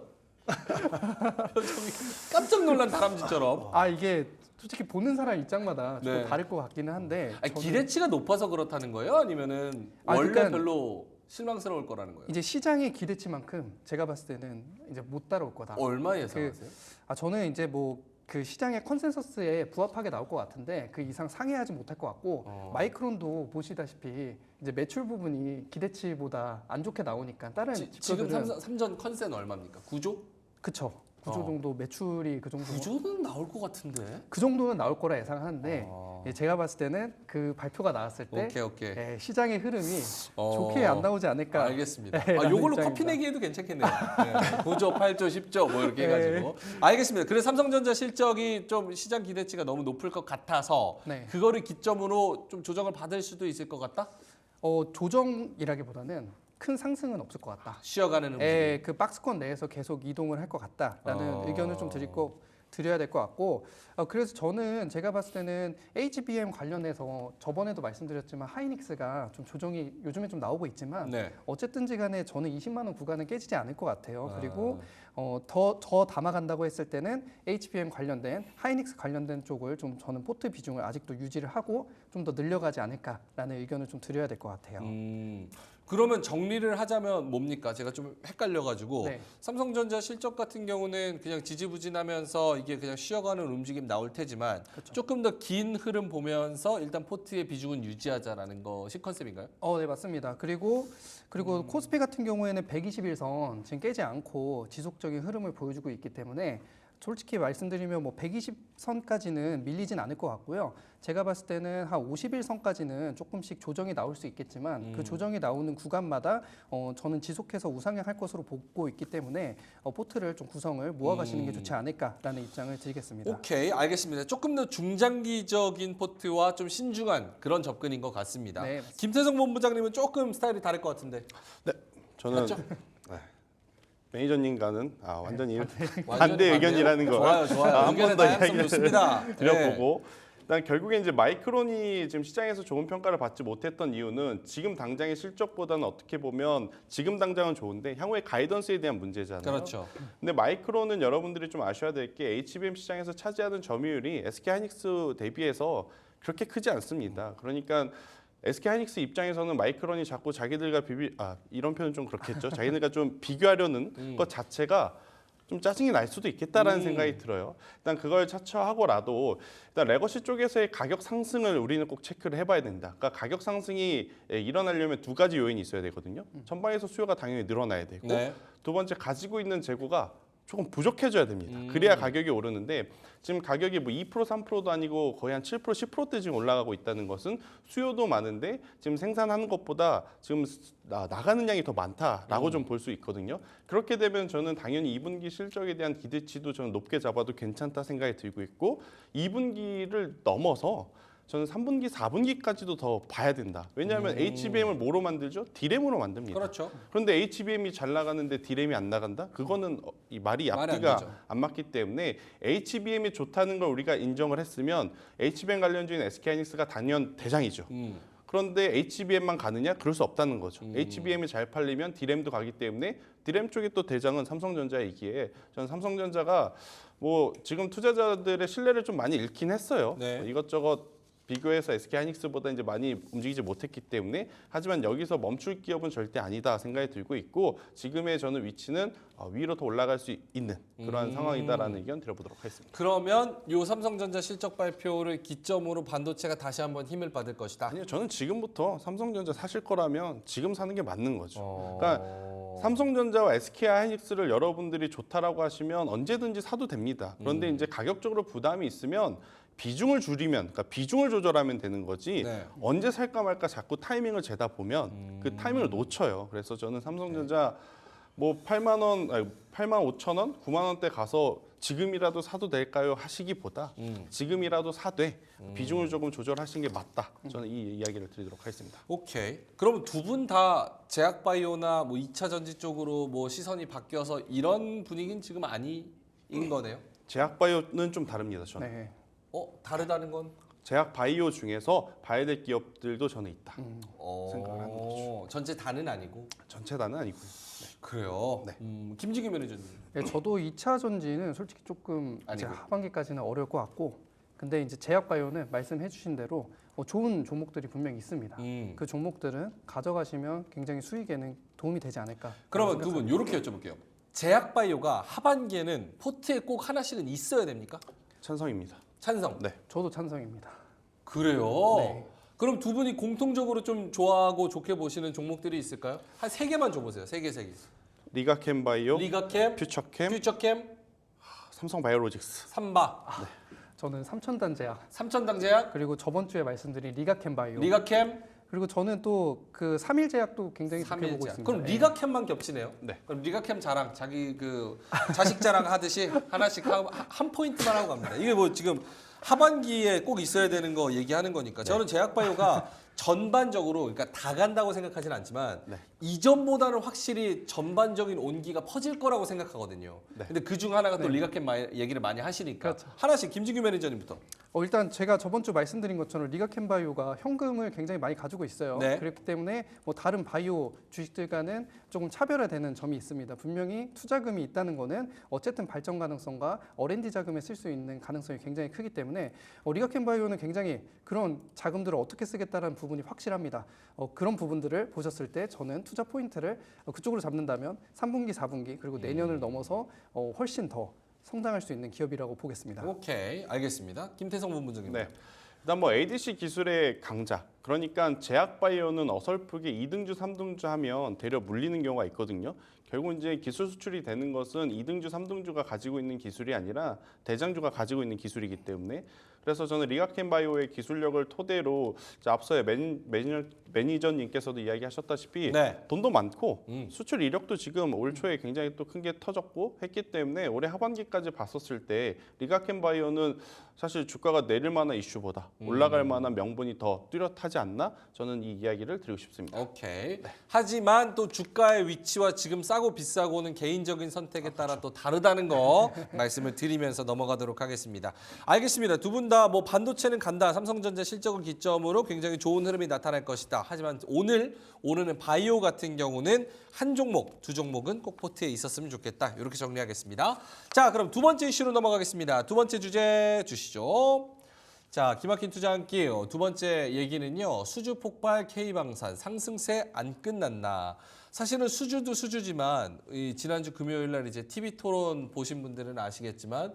표정이 깜짝 놀란 다람쥐처럼. 아 이게 솔직히 보는 사람 입장마다 조금 네. 다를 것 같기는 한데 아니, 저는 기대치가 높아서 그렇다는 거예요? 아니면은 아, 원래 그러니까 별로 실망스러울 거라는 거예요? 이제 시장의 기대치만큼 제가 봤을 때는 이제 못 따라올 거다. 얼마 예상하세요? 저는 이제 뭐 그 시장의 컨센서스에 부합하게 나올 것 같은데 그 이상 상회하지 못할 것 같고 마이크론도 보시다시피 이제 매출 부분이 기대치보다 안 좋게 나오니까 다른 지금 지표들은 삼전 컨센 얼마입니까? 9조? 그쵸 9조 정도 매출이 그 정도 9조는 나올 것 같은데. 그 정도는 나올 거라 예상하는데 예, 제가 봤을 때는 그 발표가 나왔을 때 오케이. 예, 시장의 흐름이 어, 좋게 안 나오지 않을까. 알겠습니다. 예, 아, 요걸로 입장입니다. 커피 내기해도 괜찮겠네요. 네. 9조, 8조, 10조 뭐 이렇게 예. 해가지고. 알겠습니다. 그래서 삼성전자 실적이 좀 시장 기대치가 너무 높을 것 같아서 네. 그거를 기점으로 좀 조정을 받을 수도 있을 것 같다? 조정이라기보다는 큰 상승은 없을 것 같다. 쉬어가는 움직임. 예, 그 박스권 내에서 계속 이동을 할 것 같다라는 의견을 좀 드려야 될 것 같고 그래서 저는 제가 봤을 때는 HBM 관련해서 저번에도 말씀드렸지만 하이닉스가 좀 조정이 요즘에 좀 나오고 있지만 네. 어쨌든지 간에 저는 20만 원 구간은 깨지지 않을 것 같아요. 그리고 더 담아간다고 했을 때는 HBM 관련된 하이닉스 관련된 쪽을 좀 저는 포트 비중을 아직도 유지를 하고 좀 더 늘려가지 않을까라는 의견을 좀 드려야 될 것 같아요. 그러면 정리를 하자면 뭡니까? 제가 좀 헷갈려가지고 네. 삼성전자 실적 같은 경우는 그냥 지지부진하면서 이게 그냥 쉬어가는 움직임 나올 테지만 조금 더 긴 흐름 보면서 일단 포트의 비중은 유지하자라는 것이 컨셉인가요? 네 맞습니다. 그리고 코스피 같은 경우에는 121선 지금 깨지 않고 지속적인 흐름을 보여주고 있기 때문에 솔직히 말씀드리면 뭐 120선까지는 밀리진 않을 것 같고요. 제가 봤을 때는 한 51선까지는 조금씩 조정이 나올 수 있겠지만 그 조정이 나오는 구간마다 저는 지속해서 우상향할 것으로 보고 있기 때문에 포트를 좀 구성을 모아가시는 게 좋지 않을까라는 입장을 드리겠습니다. 오케이, 알겠습니다. 조금 더 중장기적인 포트와 좀 신중한 그런 접근인 것 같습니다. 네, 김태성 본부장님은 조금 스타일이 다를 것 같은데. 저는 맞죠? 매니저님과는 완전히 완전히 반대 의견이라는 거 좋아요. 한 의견의 번 더 다양성 이야기를 좋습니다. 네. 드려보고 일단 결국에 이제 마이크론이 지금 시장에서 좋은 평가를 받지 못했던 이유는 지금 당장의 실적보다는 어떻게 보면 지금 당장은 좋은데 향후의 가이던스에 대한 문제잖아요. 그렇죠. 근데 마이크론은 여러분들이 좀 아셔야 될 게 HBM 시장에서 차지하는 점유율이 SK 하이닉스 대비해서 그렇게 크지 않습니다. 그러니까 SK 하이닉스 입장에서는 마이크론이 자꾸 자기들과 이런 표현 좀 그렇겠죠. 자기들과 좀 비교하려는 것 자체가 좀 짜증이 날 수도 있겠다라는 생각이 들어요. 일단 그걸 차치하고라도 일단 레거시 쪽에서의 가격 상승을 우리는 꼭 체크를 해봐야 된다. 그러니까 가격 상승이 일어나려면 두 가지 요인이 있어야 되거든요. 전방에서 수요가 당연히 늘어나야 되고 네. 두 번째 가지고 있는 재고가 조금 부족해져야 됩니다. 그래야 가격이 오르는데 지금 가격이 뭐 2% 3%도 아니고 거의 한 7% 10%대 지금 올라가고 있다는 것은 수요도 많은데 지금 생산하는 것보다 지금 나가는 양이 더 많다라고 좀 볼 수 있거든요. 그렇게 되면 저는 당연히 2분기 실적에 대한 기대치도 저는 높게 잡아도 괜찮다 생각이 들고 있고 2분기를 넘어서 저는 3분기, 4분기까지도 더 봐야 된다. 왜냐하면 HBM을 뭐로 만들죠? D램으로 만듭니다. 그렇죠. 그런데 HBM이 잘 나가는데 D램이 안 나간다? 그거는 이 말이 말이 안 앞뒤가 되죠. 안 맞기 때문에 HBM이 좋다는 걸 우리가 인정을 했으면 HBM 관련주인 SK하이닉스가 단연 대장이죠. 그런데 HBM만 가느냐? 그럴 수 없다는 거죠. HBM이 잘 팔리면 D램도 가기 때문에 D램 쪽에 또 대장은 삼성전자이기에 저는 삼성전자가 뭐 지금 투자자들의 신뢰를 좀 많이 잃긴 했어요. 네. 이것저것 비교해서 SK하이닉스보다 이제 많이 움직이지 못했기 때문에 하지만 여기서 멈출 기업은 절대 아니다 생각이 들고 있고 지금의 저는 위치는 위로 더 올라갈 수 있는 그러한 상황이다라는 의견 드려보도록 하겠습니다. 그러면 요 삼성전자 실적 발표를 기점으로 반도체가 다시 한번 힘을 받을 것이다. 아니요, 저는 지금부터 삼성전자 사실 거라면 지금 사는 게 맞는 거죠. 그러니까 어. 삼성전자와 SK하이닉스를 여러분들이 좋다라고 하시면 언제든지 사도 됩니다. 그런데 이제 가격적으로 부담이 있으면 비중을 줄이면, 그러니까 비중을 조절하면 되는 거지 네. 언제 살까 말까 자꾸 타이밍을 재다 보면 그 타이밍을 놓쳐요. 그래서 저는 삼성전자 뭐 8만 원, 아니 8만 5천 원, 9만 원대 가서 지금이라도 사도 될까요? 하시기보다 지금이라도 사되 비중을 조금 조절하시는 게 맞다. 저는 이 이야기를 드리도록 하겠습니다. 오케이. 그러면 두 분 다 제약바이오나 뭐 2차 전지 쪽으로 뭐 시선이 바뀌어서 이런 분위기는 지금 아닌 거네요. 제약바이오는 좀 다릅니다. 저는. 네. 다르다는 건? 제약바이오 중에서 봐야 될 기업들도 저는 있다. 생각을 하는 거죠. 전체 다는 아니고. 전체 다는 아니고요. 그래요. 네. 김지규 매니저님. 네, 저도 2차 전지는 솔직히 조금 이제 아니고요. 하반기까지는 어려울 것 같고, 근데 이제 제약바이오는 말씀해주신 대로 좋은 종목들이 분명히 있습니다. 그 종목들은 가져가시면 굉장히 수익에는 도움이 되지 않을까. 그러면 두 분 이렇게 여쭤볼게요. 제약바이오가 하반기에는 포트에 꼭 하나씩은 있어야 됩니까? 찬성입니다. 찬성. 네. 저도 찬성입니다. 그래요. 네. 그럼 두 분이 공통적으로 좀 좋아하고 좋게 보시는 종목들이 있을까요? 한 세 개만 줘보세요. 세 개. 리가캠바이오, 리가캠, 퓨처캠, 퓨처캠, 삼성바이오로직스. 삼바, 저는 삼천단제약, 삼천당제약, 그리고 저번 주에 말씀드린 리가캠바이오, 리가캠, 그리고 저는 또 그 삼일제약도 굉장히 좋게 보고 삼일제약. 있습니다. 그럼 네. 리가캠만 겹치네요. 네. 그럼 리가캠 자랑, 자기 그 자식 자랑 하듯이 하나씩 한 포인트만 하고 갑니다. 이게 뭐 지금 하반기에 꼭 있어야 되는 거 얘기하는 거니까. 저는 제약바이오가 전반적으로 그러니까 다 간다고 생각하지는 않지만 네. 이전보다는 확실히 전반적인 온기가 퍼질 거라고 생각하거든요. 네. 근데 그 중 하나가 또 리가캠 얘기를 많이 하시니까 그렇죠. 하나씩 김진규 매니저님부터. 일단 제가 저번 주 말씀드린 것처럼 리가캠바이오가 현금을 굉장히 많이 가지고 있어요. 네. 그렇기 때문에 뭐 다른 바이오 주식들과는 조금 차별화되는 점이 있습니다. 분명히 투자금이 있다는 거는 어쨌든 발전 가능성과 R&D 자금에 쓸 수 있는 가능성이 굉장히 크기 때문에 리가캠바이오는 굉장히 그런 자금들을 어떻게 쓰겠다는 부분이 확실합니다. 그런 부분들을 보셨을 때 저는 투자 포인트를 그쪽으로 잡는다면 3분기, 4분기 그리고 내년을 넘어서 훨씬 더 성장할 수 있는 기업이라고 보겠습니다. 오케이, 알겠습니다. 김태성 본부장님. 네. 일단 뭐 ADC 기술의 강자. 그러니까 제약바이오는 어설프게 2등주, 3등주 하면 대려 물리는 경우가 있거든요. 결국 이제 기술 수출이 되는 것은 2등주, 3등주가 가지고 있는 기술이 아니라 대장주가 가지고 있는 기술이기 때문에 그래서 저는 리가캠바이오의 기술력을 토대로 앞서의 매니저님께서도 이야기하셨다시피 네. 돈도 많고 수출 이력도 지금 올 초에 굉장히 또 큰 게 터졌고 했기 때문에 올해 하반기까지 봤었을 때 리가캠바이오는 사실 주가가 내릴 만한 이슈보다 올라갈 만한 명분이 더 뚜렷하지 않나 저는 이 이야기를 드리고 싶습니다. 오케이. 하지만 또 주가의 위치와 지금 싸고 비싸고는 개인적인 선택에 따라 또 다르다는 거 말씀을 드리면서 넘어가도록 하겠습니다. 알겠습니다. 두 분 다 뭐 반도체는 간다. 삼성전자 실적을 기점으로 굉장히 좋은 흐름이 나타날 것이다. 하지만 오늘은 바이오 같은 경우는 한 종목, 두 종목은 꼭 포트에 있었으면 좋겠다. 이렇게 정리하겠습니다. 자, 그럼 두 번째 이슈로 넘어가겠습니다. 두 번째 주제 주시죠. 자, 기막힌 투자 한 끼. 두 번째 얘기는요. 수주 폭발 K방산 상승세 안 끝났나. 사실은 수주도 수주지만 이 지난주 금요일 날 이제 TV 토론 보신 분들은 아시겠지만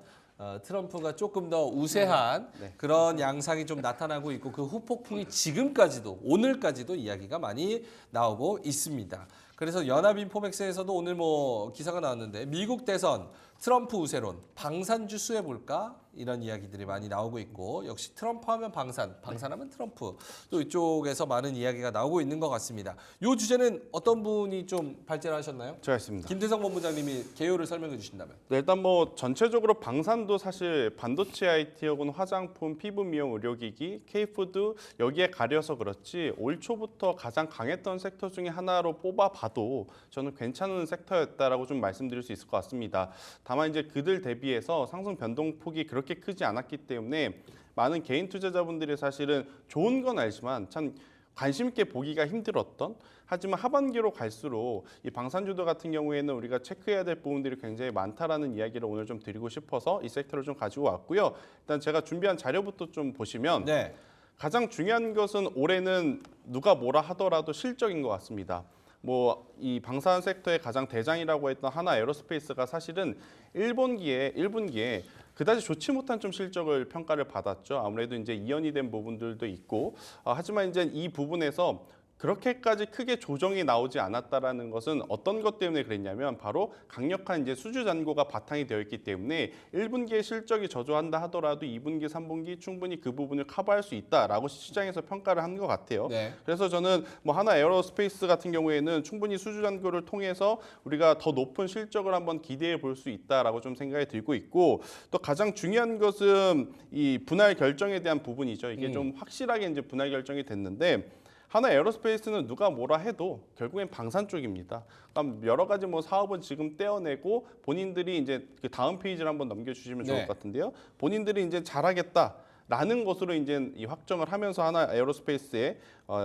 트럼프가 조금 더 우세한 그런 양상이 좀 나타나고 있고 그 후폭풍이 지금까지도 오늘까지도 이야기가 많이 나오고 있습니다. 그래서 연합인포맥스에서도 오늘 뭐 기사가 나왔는데 미국 대선 트럼프 우세론 방산주 수해 볼까 이런 이야기들이 많이 나오고 있고 역시 트럼프 하면 방산하면 트럼프 또 이쪽에서 많은 이야기가 나오고 있는 것 같습니다. 이 주제는 어떤 분이 좀 발제를 하셨나요? 제가 했습니다. 김대성 본부장님이 개요를 설명해 주신다면. 네, 일단 뭐 전체적으로 방산도 사실 반도체 IT 혹은 화장품, 피부 미용, 의료기기, K푸드 여기에 가려서 그렇지 올 초부터 가장 강했던 섹터 중에 하나로 뽑아봐도 저는 괜찮은 섹터였다라고 좀 말씀드릴 수 있을 것 같습니다. 다만 이제 그들 대비해서 상승 변동폭이 그렇게 크지 않았기 때문에 많은 개인 투자자분들이 사실은 좋은 건 알지만 참 관심 있게 보기가 힘들었던 하지만 하반기로 갈수록 이 방산주도 같은 경우에는 우리가 체크해야 될 부분들이 굉장히 많다라는 이야기를 오늘 좀 드리고 싶어서 이 섹터를 좀 가지고 왔고요. 일단 제가 준비한 자료부터 좀 보시면 네. 가장 중요한 것은 올해는 누가 뭐라 하더라도 실적인 것 같습니다. 뭐 이 방산 섹터의 가장 대장이라고 했던 하나 에어로스페이스가 사실은 1분기에 그다지 좋지 못한 좀 실적을 평가를 받았죠. 아무래도 이제 이연이 된 부분들도 있고 하지만 이제 이 부분에서 그렇게까지 크게 조정이 나오지 않았다라는 것은 어떤 것 때문에 그랬냐면 바로 강력한 이제 수주 잔고가 바탕이 되어 있기 때문에 1분기에 실적이 저조한다 하더라도 2분기, 3분기 충분히 그 부분을 커버할 수 있다라고 시장에서 평가를 한 것 같아요. 네. 그래서 저는 뭐 하나 에어로스페이스 같은 경우에는 충분히 수주 잔고를 통해서 우리가 더 높은 실적을 한번 기대해 볼 수 있다라고 좀 생각이 들고 있고 또 가장 중요한 것은 이 분할 결정에 대한 부분이죠. 이게 좀 확실하게 이제 분할 결정이 됐는데 하나 에어로스페이스는 누가 뭐라 해도 결국엔 방산 쪽입니다. 그럼 여러 가지 뭐 사업은 지금 떼어내고 본인들이 이제 그 다음 페이지를 한번 넘겨주시면 좋을 네. 것 같은데요. 본인들이 이제 잘하겠다라는 것으로 이제 이 확정을 하면서 하나 에어로스페이스의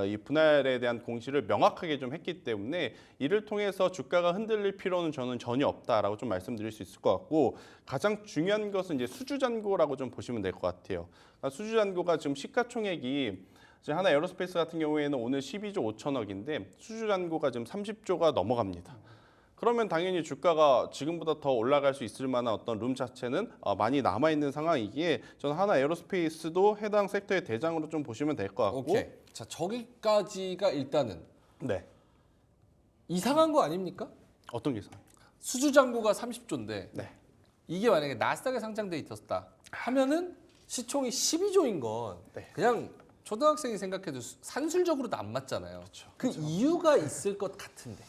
이 분할에 대한 공시를 명확하게 좀 했기 때문에 이를 통해서 주가가 흔들릴 필요는 저는 전혀 없다라고 좀 말씀드릴 수 있을 것 같고 가장 중요한 것은 이제 수주 잔고라고 좀 보시면 될 것 같아요. 그러니까 수주 잔고가 지금 시가총액이 지금 하나 에어로스페이스 같은 경우에는 오늘 12조 5천억인데 수주 잔고가 지금 30조가 넘어갑니다. 그러면 당연히 주가가 지금보다 더 올라갈 수 있을 만한 어떤 룸 자체는 많이 남아 있는 상황이기에 저는 하나 에어로스페이스도 해당 섹터의 대장으로 좀 보시면 될 것 같고. 오케이. 자, 저기까지가 일단은 네. 이상한 거 아닙니까? 어떤 게 있어요? 수주 잔고가 30조인데 네. 이게 만약에 나스닥에 상장돼 있었다 하면은 시총이 12조인 건 네. 그냥 초등학생이 생각해도 산술적으로도 안 맞잖아요. 그 이유가 있을 것 같은데.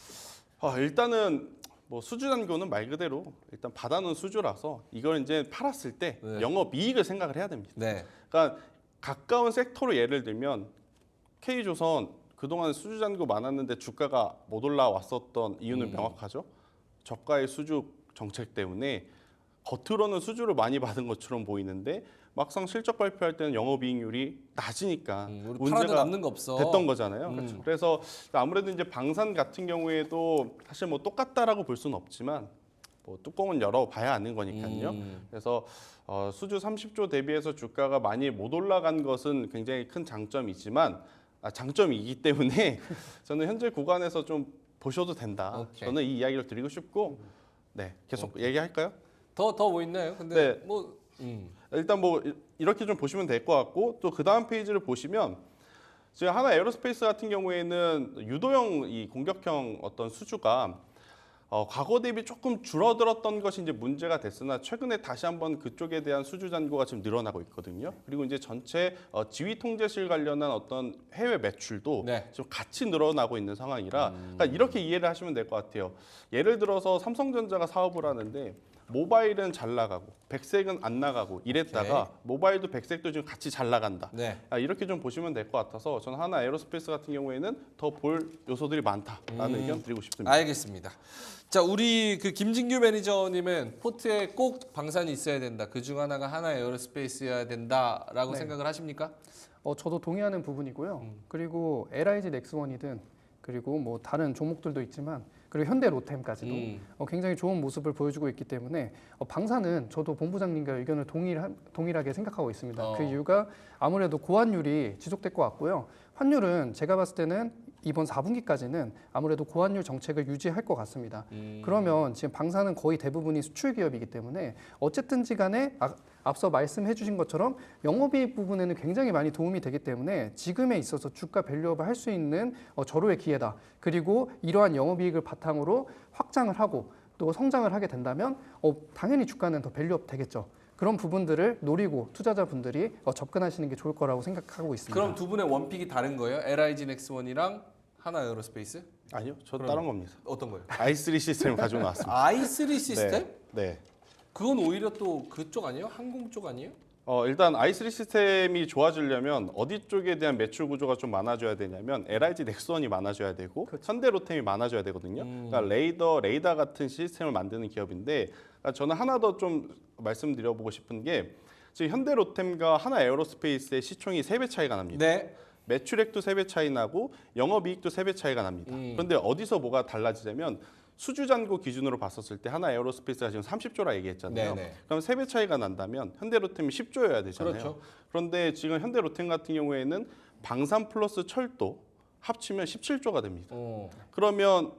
일단은 뭐 수주 잔고는 말 그대로 일단 받아놓은 수주라서 이걸 이제 팔았을 때 네. 영업 이익을 생각을 해야 됩니다. 네. 그러니까 가까운 섹터로 예를 들면 K조선 그동안 수주 잔고 많았는데 주가가 못 올라왔었던 이유는 명확하죠. 저가의 수주 정책 때문에 겉으로는 수주를 많이 받은 것처럼 보이는데 막상 실적 발표할 때는 영업이익률이 낮으니까 우리 팔아도 문제가 남는 거 없어. 됐던 거잖아요. 그래서 아무래도 이제 방산 같은 경우에도 사실 뭐 똑같다라고 볼 수는 없지만 뭐 뚜껑은 열어봐야 아는 거니까요. 그래서 수주 30조 대비해서 주가가 많이 못 올라간 것은 굉장히 큰 장점이지만 장점이기 때문에 저는 현재 구간에서 좀 보셔도 된다. 오케이. 저는 이 이야기를 드리고 싶고 네 계속 얘기할까요? 더 뭐 있나요? 근데 네. 뭐 일단 뭐 이렇게 좀 보시면 될 것 같고 또 그 다음 페이지를 보시면 지금 하나 에어로스페이스 같은 경우에는 유도형 이 공격형 어떤 수주가 과거 대비 조금 줄어들었던 것이 이제 문제가 됐으나 최근에 다시 한번 그쪽에 대한 수주 잔고가 지금 늘어나고 있거든요. 그리고 이제 전체 지휘 통제실 관련한 어떤 해외 매출도 네. 지금 같이 늘어나고 있는 상황이라 그러니까 이렇게 이해를 하시면 될 것 같아요. 예를 들어서 삼성전자가 사업을 하는데 모바일은 잘 나가고 백색은 안 나가고 이랬다가 오케이. 모바일도 백색도 지금 같이 잘 나간다. 네. 이렇게 좀 보시면 될 것 같아서 저는 하나 에어로스페이스 같은 경우에는 더 볼 요소들이 많다라는 의견 드리고 싶습니다. 알겠습니다. 자, 우리 그 김진규 매니저님은 포트에 꼭 방산이 있어야 된다. 그 중 하나가 하나 에어로스페이스여야 된다라고 네. 생각을 하십니까? 저도 동의하는 부분이고요. 그리고 LIG 넥스원이든 그리고 뭐 다른 종목들도 있지만 그리고 현대 로템까지도 굉장히 좋은 모습을 보여주고 있기 때문에 방사는 저도 본부장님과 의견을 동일하게 생각하고 있습니다. 그 이유가 아무래도 고환율이 지속될 것 같고요. 환율은 제가 봤을 때는 이번 4분기까지는 아무래도 고환율 정책을 유지할 것 같습니다. 그러면 지금 방사는 거의 대부분이 수출 기업이기 때문에 어쨌든지 간에 앞서 말씀해 주신 것처럼 영업이익 부분에는 굉장히 많이 도움이 되기 때문에 지금에 있어서 주가 밸류업을 할 수 있는 절호의 기회다. 그리고 이러한 영업이익을 바탕으로 확장을 하고 또 성장을 하게 된다면 당연히 주가는 더 밸류업 되겠죠. 그런 부분들을 노리고 투자자분들이 접근하시는 게 좋을 거라고 생각하고 있습니다. 그럼 두 분의 원픽이 다른 거예요? LIG 넥스원이랑 하나 에어로스페이스? 아니요, 저 다른 겁니다. 어떤 거예요? i3 시스템 가지고 나왔습니다. i3 시스템? 네. 그건 오히려 또 그쪽 아니에요? 항공 쪽 아니에요? 일단 i3 시스템이 좋아지려면 어디 쪽에 대한 매출 구조가 좀 많아져야 되냐면 LIG 넥스원이 많아져야 되고 현대로템이 많아져야 되거든요. 그러니까 레이더 같은 시스템을 만드는 기업인데 저는 하나 더 좀 말씀드려보고 싶은 게 지금 현대로템과 하나 에어로스페이스의 시총이 3배 차이가 납니다. 네. 매출액도 3배 차이 나고 영업이익도 3배 차이가 납니다. 그런데 어디서 뭐가 달라지냐면 수주잔고 기준으로 봤었을 때 하나 에어로스페이스가 지금 30조라 얘기했잖아요. 네네. 그럼 3배 차이가 난다면 현대로템이 10조여야 되잖아요. 그렇죠. 그런데 지금 현대로템 같은 경우에는 방산 플러스 철도 합치면 17조가 됩니다. 그러면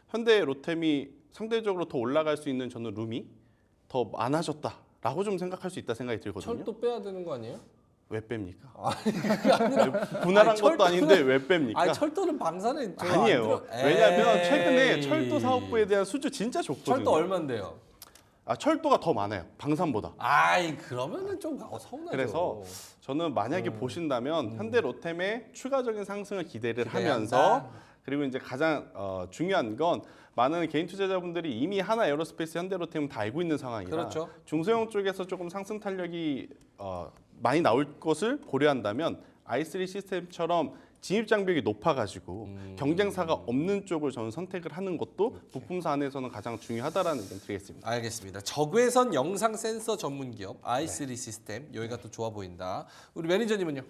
현대로템이 상대적으로 더 올라갈 수 있는 저는 룸이 더 많아졌다라고 좀 생각할 수 있다 생각이 들거든요. 철도 빼야 되는 거 아니에요? 왜 뺍니까? 그게 아니라 분할한 아니, 것도 아닌데 왜 뺍니까? 아니 철도는 방사는 저안 아니에요. 들어- 왜냐하면 에이. 최근에 철도 사업부에 대한 수주 진짜 좋거든요. 철도 얼마인데요? 철도가 더 많아요. 방산보다. 아이 그러면은 좀 서운하죠. 그래서 저는 만약에 보신다면 현대로템의 추가적인 상승을 기대를 기대한다. 하면서 그리고 이제 가장 중요한 건 많은 개인 투자자분들이 이미 하나 에어로스페이스 현대로템은 다 알고 있는 상황이라 그렇죠. 중소형 쪽에서 조금 상승 탄력이 많이 나올 것을 고려한다면 i3 시스템처럼 진입 장벽이 높아가지고 경쟁사가 없는 쪽을 저는 선택을 하는 것도 부품사 안에서는 가장 중요하다라는 의견 드리겠습니다. 알겠습니다. 적외선 영상 센서 전문 기업 i3 시스템 여기가 또 좋아 보인다. 우리 매니저님은요?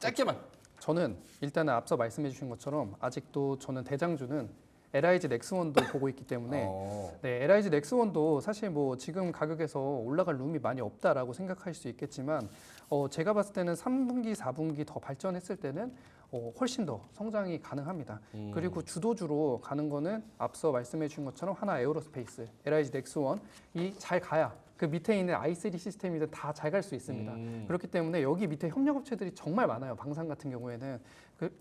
짧게만. 저는 일단은 앞서 말씀해 주신 것처럼 아직도 저는 대장주는 LIG 넥스원도 보고 있기 때문에 네, LIG 넥스원도 사실 뭐 지금 가격에서 올라갈 룸이 많이 없다라고 생각할 수 있겠지만 제가 봤을 때는 3분기, 4분기 더 발전했을 때는 훨씬 더 성장이 가능합니다. 그리고 주도주로 가는 거는 앞서 말씀해 주신 것처럼 하나 에어로스페이스, LIG 넥스원이 잘 가야 그 밑에 있는 i3 시스템이든 다 잘 갈 수 있습니다. 그렇기 때문에 여기 밑에 협력업체들이 정말 많아요. 방산 같은 경우에는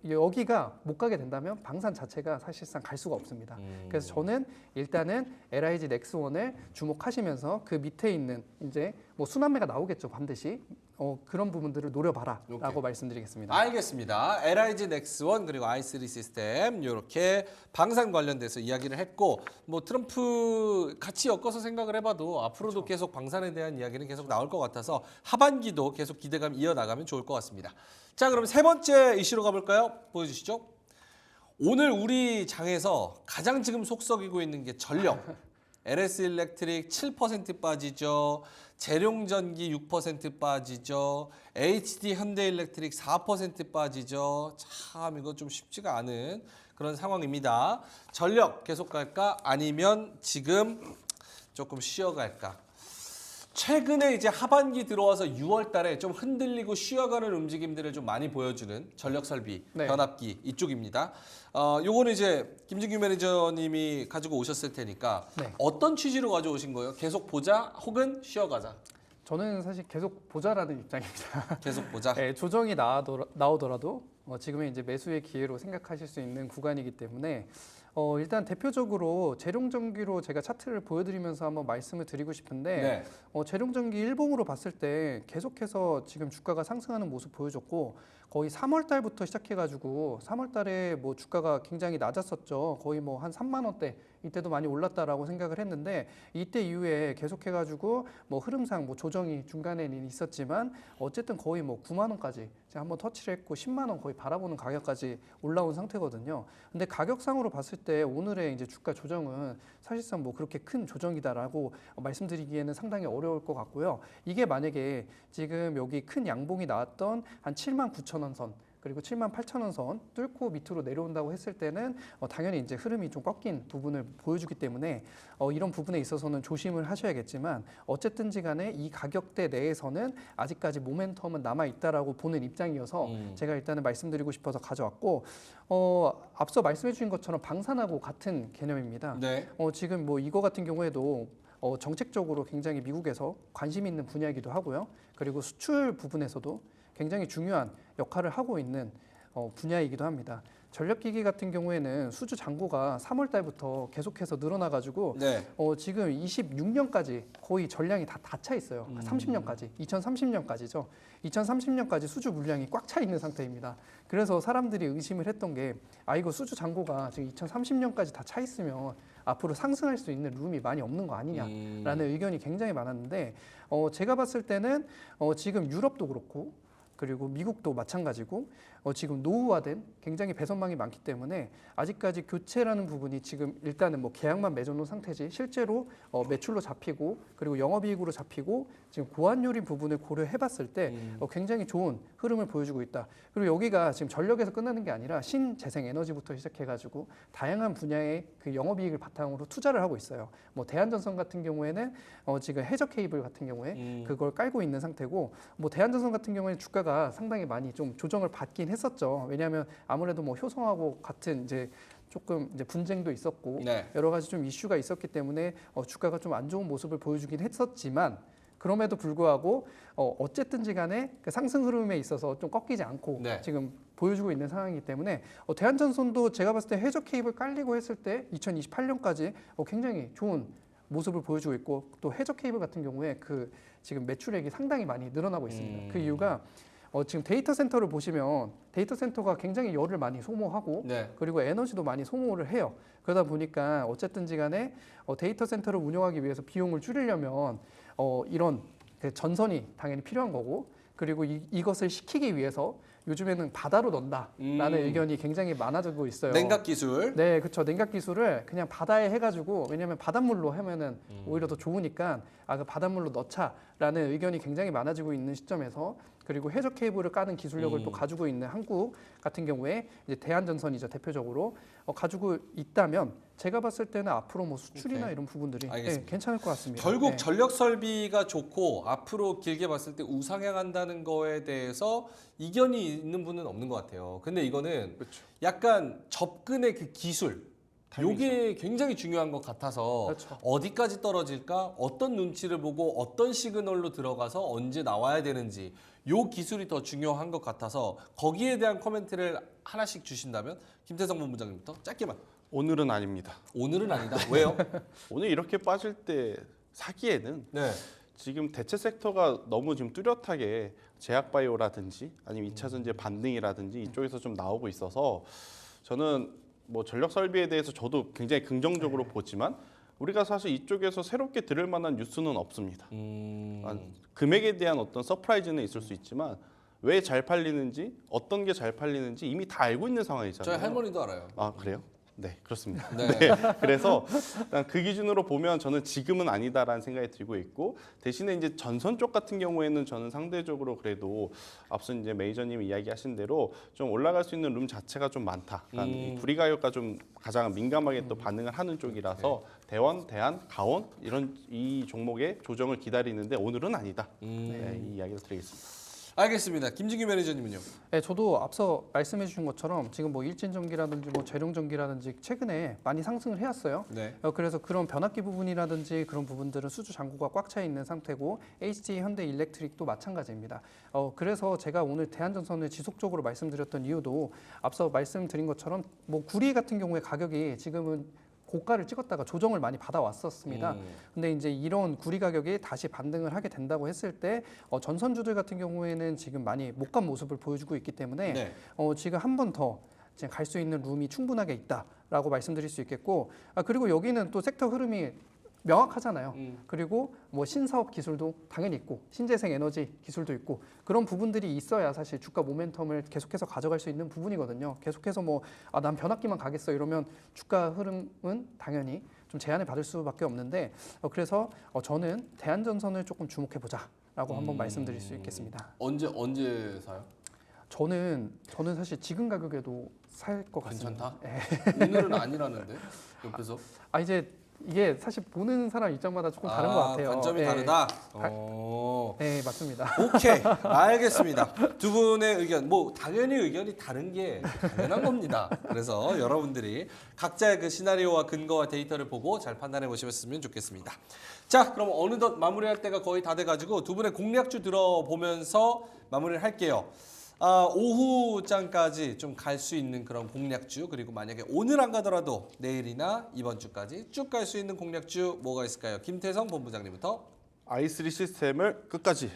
여기가 못 가게 된다면 방산 자체가 사실상 갈 수가 없습니다. 그래서 저는 일단은 LIG 넥스원을 주목하시면서 그 밑에 있는 이제 뭐 순환매가 나오겠죠 반드시 그런 부분들을 노려봐라라고 말씀드리겠습니다. 알겠습니다. LIG 넥스원 그리고 i3 시스템 이렇게 방산 관련돼서 이야기를 했고 뭐 트럼프 같이 엮어서 생각을 해봐도 앞으로도 계속 방산에 대한 이야기는 계속 나올 것 같아서 하반기도 계속 기대감 이어나가면 좋을 것 같습니다. 자 그럼 세 번째 이슈로 가볼까요? 보여주시죠. 오늘 우리 장에서 가장 지금 속썩이고 있는 게 전력. LS 일렉트릭 7% 빠지죠. 재룡전기 6% 빠지죠. HD 현대일렉트릭 4% 빠지죠. 참 이거 좀 쉽지가 않은 그런 상황입니다. 전력 계속 갈까? 아니면 지금 조금 쉬어갈까? 최근에 이제 하반기 들어와서 6월 달에 좀 흔들리고 쉬어가는 움직임들을 좀 많이 보여주는 전력 설비, 네. 변압기 이쪽입니다. 요거는 이제 김진규 매니저님이 가지고 오셨을 테니까 네. 어떤 취지로 가져오신 거예요? 계속 보자 혹은 쉬어가자? 저는 사실 계속 보자라는 입장입니다. 계속 보자. 네, 조정이 나오더라도 지금은 이제 매수의 기회로 생각하실 수 있는 구간이기 때문에 일단 대표적으로 재룡전기로 제가 차트를 보여드리면서 한번 말씀을 드리고 싶은데 재룡전기 일봉으로 봤을 때 계속해서 지금 주가가 상승하는 모습 보여줬고 거의 3월 달부터 시작해가지고 3월 달에 뭐 주가가 굉장히 낮았었죠. 거의 뭐 한 3만 원대 이때도 많이 올랐다라고 생각을 했는데 이때 이후에 계속해가지고 뭐 흐름상 뭐 조정이 중간에는 있었지만 어쨌든 거의 뭐 9만 원까지 제가 한번 터치를 했고 10만 원 거의 바라보는 가격까지 올라온 상태거든요. 근데 가격상으로 봤을 때 오늘의 이제 주가 조정은 사실상 뭐 그렇게 큰 조정이다라고 말씀드리기에는 상당히 어려울 것 같고요. 이게 만약에 지금 여기 큰 양봉이 나왔던 한 7만 9천 원 선 그리고 78,000원 선 뚫고 밑으로 내려온다고 했을 때는 당연히 이제 흐름이 좀 꺾인 부분을 보여주기 때문에 이런 부분에 있어서는 조심을 하셔야겠지만 어쨌든지 간에 이 가격대 내에서는 아직까지 모멘텀은 남아 있다라고 보는 입장이어서 제가 일단은 말씀드리고 싶어서 가져왔고 앞서 말씀해 주신 것처럼 방산하고 같은 개념입니다. 네. 지금 뭐 이거 같은 경우에도 정책적으로 굉장히 미국에서 관심 있는 분야이기도 하고요. 그리고 수출 부분에서도 굉장히 중요한 역할을 하고 있는 분야이기도 합니다. 전력기기 같은 경우에는 수주 잔고가 3월 달부터 계속해서 늘어나가지고 네. 지금 26년까지 거의 전량이 다 차 있어요. 30년까지, 2030년까지죠. 2030년까지 수주 물량이 꽉 차 있는 상태입니다. 그래서 사람들이 의심을 했던 게 이거 수주 잔고가 지금 2030년까지 다 차 있으면 앞으로 상승할 수 있는 룸이 많이 없는 거 아니냐라는 의견이 굉장히 많았는데 제가 봤을 때는 지금 유럽도 그렇고 그리고 미국도 마찬가지고 지금 노후화된 굉장히 배선망이 많기 때문에 아직까지 교체라는 부분이 지금 일단은 뭐 계약만 맺어놓은 상태지 실제로 매출로 잡히고 그리고 영업이익으로 잡히고 지금 고환율인 부분을 고려해봤을 때 굉장히 좋은 흐름을 보여주고 있다. 그리고 여기가 지금 전력에서 끝나는 게 아니라 신재생에너지부터 시작해가지고 다양한 분야의 그 영업이익을 바탕으로 투자를 하고 있어요. 뭐 대한전선 같은 경우에는 지금 해저 케이블 같은 경우에 그걸 깔고 있는 상태고 뭐 대한전선 같은 경우에는 주가가 상당히 많이 좀 조정을 받긴 했었죠. 왜냐하면 아무래도 뭐 효성하고 같은 이제 조금 이제 분쟁도 있었고 네. 여러 가지 좀 이슈가 있었기 때문에 주가가 좀 안 좋은 모습을 보여주긴 했었지만 그럼에도 불구하고 어쨌든지 간에 그 상승 흐름에 있어서 좀 꺾이지 않고 네. 지금 보여주고 있는 상황이기 때문에 대한전선도 제가 봤을 때 해저 케이블 깔리고 했을 때 2028년까지 굉장히 좋은 모습을 보여주고 있고 또 해저 케이블 같은 경우에 그 지금 매출액이 상당히 많이 늘어나고 있습니다. 그 이유가 지금 데이터 센터를 보시면 데이터 센터가 굉장히 열을 많이 소모하고 네. 그리고 에너지도 많이 소모를 해요. 그러다 보니까 어쨌든지 간에 데이터 센터를 운영하기 위해서 비용을 줄이려면 이런 그 전선이 당연히 필요한 거고 그리고 이것을 시키기 위해서 요즘에는 바다로 넣는다라는 의견이 굉장히 많아지고 있어요. 냉각 기술. 네, 그렇죠. 냉각 기술을 그냥 바다에 해가지고 왜냐하면 바닷물로 하면은 오히려 더 좋으니까 그 바닷물로 넣자라는 의견이 굉장히 많아지고 있는 시점에서 그리고 해저 케이블을 까는 기술력을 또 가지고 있는 한국 같은 경우에 이제 대한전선이죠 대표적으로 가지고 있다면 제가 봤을 때는 앞으로 뭐 수출이나 오케이. 이런 부분들이 알겠습니다. 괜찮을 것 같습니다. 결국 네. 전력 설비가 좋고 앞으로 길게 봤을 때 우상향한다는 거에 대해서 이견이 있는 분은 없는 것 같아요. 근데 이거는 약간 접근의 그 기술 요게 굉장히 중요한 것 같아서 그렇죠. 어디까지 떨어질까 어떤 눈치를 보고 어떤 시그널로 들어가서 언제 나와야 되는지 요 기술이 더 중요한 것 같아서 거기에 대한 코멘트를 하나씩 주신다면 김태성 본부장님부터 짧게만. 오늘은 아닙니다. 오늘은 아니다. 왜요? 오늘 이렇게 빠질 때 사기에는 네. 지금 대체 섹터가 너무 지금 뚜렷하게 제약바이오라든지 아니면 2차 전지 반등이라든지 이쪽에서 좀 나오고 있어서 저는 뭐 전력 설비에 대해서 저도 굉장히 긍정적으로 보지만 우리가 사실 이쪽에서 새롭게 들을 만한 뉴스는 없습니다. 금액에 대한 어떤 서프라이즈는 있을 수 있지만 왜 잘 팔리는지 어떤 게 잘 팔리는지 이미 다 알고 있는 상황이잖아요. 저희 할머니도 알아요. 아 그래요? 네 그렇습니다. 네. 네, 그래서 일단 그 기준으로 보면 저는 지금은 아니다라는 생각이 들고 있고 대신에 이제 전선 쪽 같은 경우에는 저는 상대적으로 그래도 앞서 이제 매니저님이 이야기하신 대로 좀 올라갈 수 있는 룸 자체가 좀 많다. 그러니까 이 구리 가격과 좀 가장 민감하게 또 반응을 하는 쪽이라서 대원, 대한, 가온 이런 이 종목의 조정을 기다리는데 오늘은 아니다. 네, 이 이야기를 드리겠습니다. 알겠습니다. 김진규 매니저님은요? 네, 저도 앞서 말씀해 주신 것처럼 지금 뭐 일진전기라든지 뭐 재룡전기라든지 최근에 많이 상승을 해왔어요. 네. 그래서 그런 변압기 부분이라든지 그런 부분들은 수주 잔고가 꽉 차 있는 상태고 HT 현대일렉트릭도 마찬가지입니다. 그래서 제가 오늘 대한전선을 지속적으로 말씀드렸던 이유도 앞서 말씀드린 것처럼 뭐 구리 같은 경우에 가격이 지금은 고가를 찍었다가 조정을 많이 받아왔었습니다. 근데 이제 이런 구리 가격이 다시 반등을 하게 된다고 했을 때 전선주들 같은 경우에는 지금 많이 못 간 모습을 보여주고 있기 때문에 네. 지금 한 번 더 갈 수 있는 룸이 충분하게 있다라고 말씀드릴 수 있겠고 그리고 여기는 또 섹터 흐름이 명확하잖아요. 그리고 뭐 신사업 기술도 당연히 있고 신재생 에너지 기술도 있고 그런 부분들이 있어야 사실 주가 모멘텀을 계속해서 가져갈 수 있는 부분이거든요. 계속해서 뭐 난 변압기만 가겠어 이러면 주가 흐름은 당연히 좀 제한을 받을 수밖에 없는데 그래서 저는 대한전선을 조금 주목해 보자라고 한번 말씀드릴 수 있겠습니다. 언제 사요? 저는 사실 지금 가격에도 살 것 같습니다. 괜찮다? 오늘은 아니라는데 옆에서 이제 이게 사실 보는 사람 입장마다 조금 다른 것 같아요. 관점이 예. 다르다. 네, 맞습니다. 오케이, 알겠습니다. 두 분의 의견, 뭐 당연히 의견이 다른 게 당연한 겁니다. 그래서 여러분들이 각자의 그 시나리오와 근거와 데이터를 보고 잘 판단해 보시면 좋겠습니다. 자, 그럼 어느덧 마무리할 때가 거의 다 돼가지고 두 분의 공략주 들어보면서 마무리를 할게요. 오후장까지 좀 갈 수 있는 그런 공략주, 그리고 만약에 오늘 안 가더라도 내일이나 이번 주까지 쭉 갈 수 있는 공략주 뭐가 있을까요? 김태성 본부장님부터. i3 시스템을 끝까지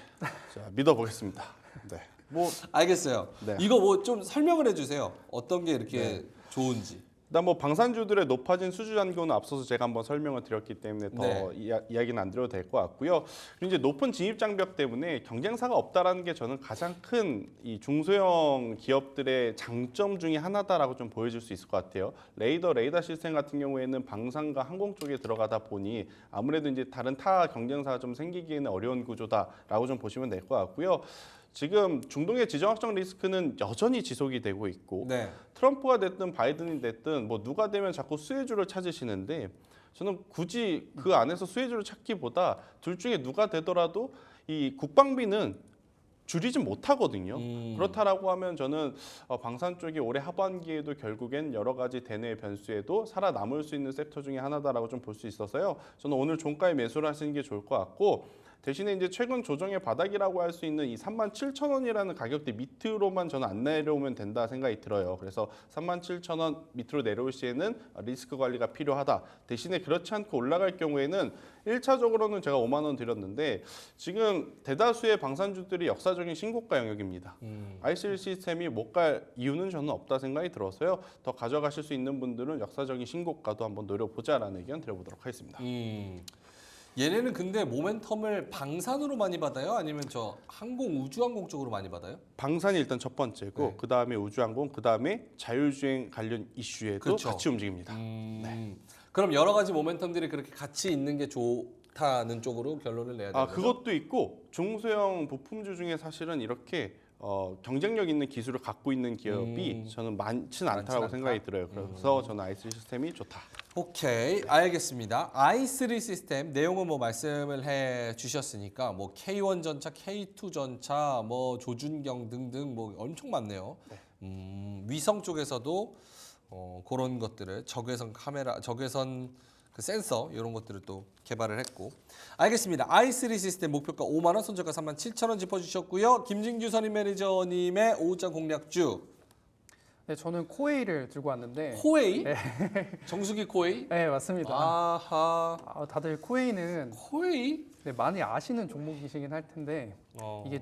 자, 믿어보겠습니다. 네. 뭐 알겠어요. 네. 이거 뭐 좀 설명을 해주세요. 어떤 게 이렇게 좋은지. 일단 뭐 방산주들의 높아진 수주 잔고는 앞서서 제가 한번 설명을 드렸기 때문에 더 네. 이야기는 안 드려도 될 것 같고요. 그리고 이제 높은 진입 장벽 때문에 경쟁사가 없다라는 게 저는 가장 큰 이 중소형 기업들의 장점 중에 하나다라고 좀 보여줄 수 있을 것 같아요. 레이더 시스템 같은 경우에는 방산과 항공 쪽에 들어가다 보니 아무래도 이제 다른 타 경쟁사가 좀 생기기에는 어려운 구조다라고 좀 보시면 될 것 같고요. 지금 중동의 지정 확정 리스크는 여전히 지속이 되고 있고 네. 트럼프가 됐든 바이든이 됐든 뭐 누가 되면 자꾸 수혜주를 찾으시는데 저는 굳이 그 안에서 수혜주를 찾기보다 둘 중에 누가 되더라도 이 국방비는 줄이지 못하거든요. 그렇다라고 하면 저는 방산 쪽이 올해 하반기에도 결국엔 여러 가지 대내 변수에도 살아남을 수 있는 섹터 중에 하나다라고 좀 볼 수 있어서요. 저는 오늘 종가에 매수를 하시는 게 좋을 것 같고 대신에 이제 최근 조정의 바닥이라고 할 수 있는 이 37,000원이라는 가격대 밑으로만 저는 안 내려오면 된다 생각이 들어요. 그래서 37,000원 밑으로 내려올 시에는 리스크 관리가 필요하다. 대신에 그렇지 않고 올라갈 경우에는 1차적으로는 제가 5만 원 드렸는데 지금 대다수의 방산주들이 역사적인 신고가 영역입니다. i3 시스템이 못 갈 이유는 저는 없다 생각이 들어서요. 더 가져가실 수 있는 분들은 역사적인 신고가도 한번 노려보자라는 의견 드려보도록 하겠습니다. 얘네는 근데 모멘텀을 방산으로 많이 받아요? 아니면 저 항공, 우주항공 쪽으로 많이 받아요? 방산이 일단 첫 번째고 네. 그 다음에 우주항공, 그 다음에 자율주행 관련 이슈에도 그렇죠. 같이 움직입니다. 그럼 여러 가지 모멘텀들이 그렇게 같이 있는 게 좋다는 쪽으로 결론을 내야 되는 거죠? 그것도 있고 중소형 부품주 중에 사실은 이렇게 경쟁력 있는 기술을 갖고 있는 기업이 저는 많지는 않다고 않다? 생각이 들어요. 그래서 저는 i3 시스템이 좋다. 오케이, 알겠습니다. i3 시스템 내용은 뭐 말씀을 해 주셨으니까 뭐 K1 전차, K2 전차, 뭐 조준경 등등 뭐 엄청 많네요. 위성 쪽에서도 그런 것들을 적외선 카메라, 적외선 그 센서 이런 것들을 또 개발을 했고. 알겠습니다. i3 시스템 목표가 5만 원, 손절가 37,000원 짚어주셨고요. 김진규 선임 매니저님의 오후장 공략주 네, 저는 코웨이를 들고 왔는데 코웨이? 정수기 코웨이? 네, 맞습니다. 아하. 다들 코웨이는 코웨이? 네, 많이 아시는 종목이시긴 할 텐데 이게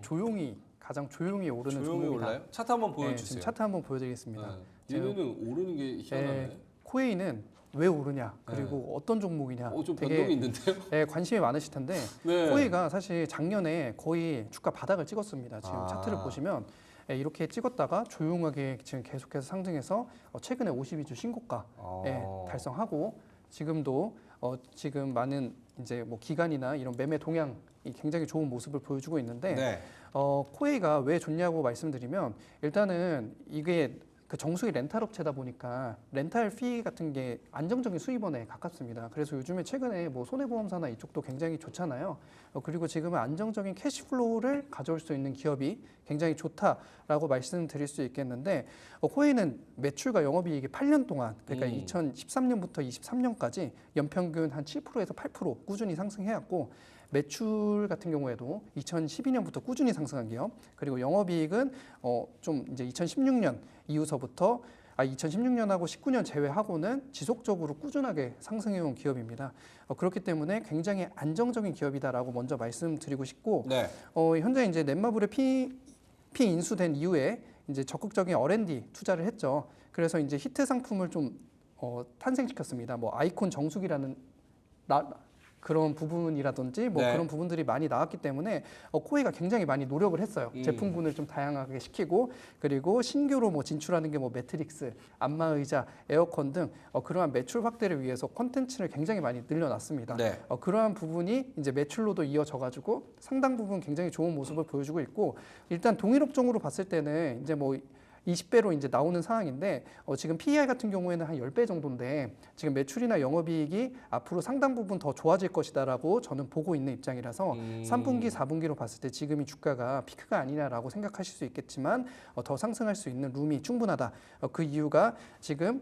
가장 조용히 오르는 조용히 종목이다. 올라요? 차트 한번 네, 보여주세요. 지금 차트 한번 보여드리겠습니다. 네. 얘네는 오르는 게 희한하네. 코웨이는 왜 오르냐 그리고 어떤 종목이냐 좀 되게 변동이 있는데요? 관심이 많으실 텐데 네. 코웨이가 사실 작년에 거의 주가 바닥을 찍었습니다. 지금 아. 차트를 보시면 이렇게 찍었다가 조용하게 지금 계속해서 상승해서 최근에 52주 신고가 달성하고 지금도 지금 많은 이제 뭐 기관이나 이런 매매 동향이 굉장히 좋은 모습을 보여주고 있는데 네. 코웨이가 왜 좋냐고 말씀드리면 일단은 이게 그 정수기 렌탈 업체다 보니까 렌탈 피 같은 게 안정적인 수입원에 가깝습니다. 그래서 요즘에 최근에 뭐 손해보험사나 이쪽도 굉장히 좋잖아요. 그리고 지금은 안정적인 캐시플로우를 가져올 수 있는 기업이 굉장히 좋다라고 말씀드릴 수 있겠는데 코웨이는 매출과 영업이익이 8년 동안 그러니까 2013년부터 23년까지 연평균 한 7%에서 8% 꾸준히 상승해왔고 매출 같은 경우에도 2012년부터 꾸준히 상승한 기업 그리고 영업이익은 좀 이제 2016년 이후서부터 2016년하고 19년 제외하고는 지속적으로 꾸준하게 상승해온 기업입니다. 그렇기 때문에 굉장히 안정적인 기업이다라고 먼저 말씀드리고 싶고 네. 현재 이제 넷마블의 피 인수된 이후에 이제 적극적인 R&D 투자를 했죠. 그래서 이제 히트 상품을 좀 탄생시켰습니다. 뭐 아이콘 정수기라는 그런 부분이라든지 뭐 네. 그런 부분들이 많이 나왔기 때문에 코웨이가 굉장히 많이 노력을 했어요. 제품군을 좀 다양하게 시키고 그리고 신규로 뭐 진출하는 게 뭐 매트릭스, 안마의자, 에어컨 등 그러한 매출 확대를 위해서 콘텐츠를 굉장히 많이 늘려놨습니다. 네. 그러한 부분이 이제 매출로도 이어져가지고 상당 부분 굉장히 좋은 모습을 보여주고 있고 일단 동일 업종으로 봤을 때는 이제 뭐 20배로 이제 나오는 상황인데 지금 PER 같은 경우에는 한 10배 정도인데 지금 매출이나 영업이익이 앞으로 상당 부분 더 좋아질 것이다라고 저는 보고 있는 입장이라서 3분기, 4분기로 봤을 때 지금이 주가가 피크가 아니냐라고 생각하실 수 있겠지만 더 상승할 수 있는 룸이 충분하다. 그 이유가 지금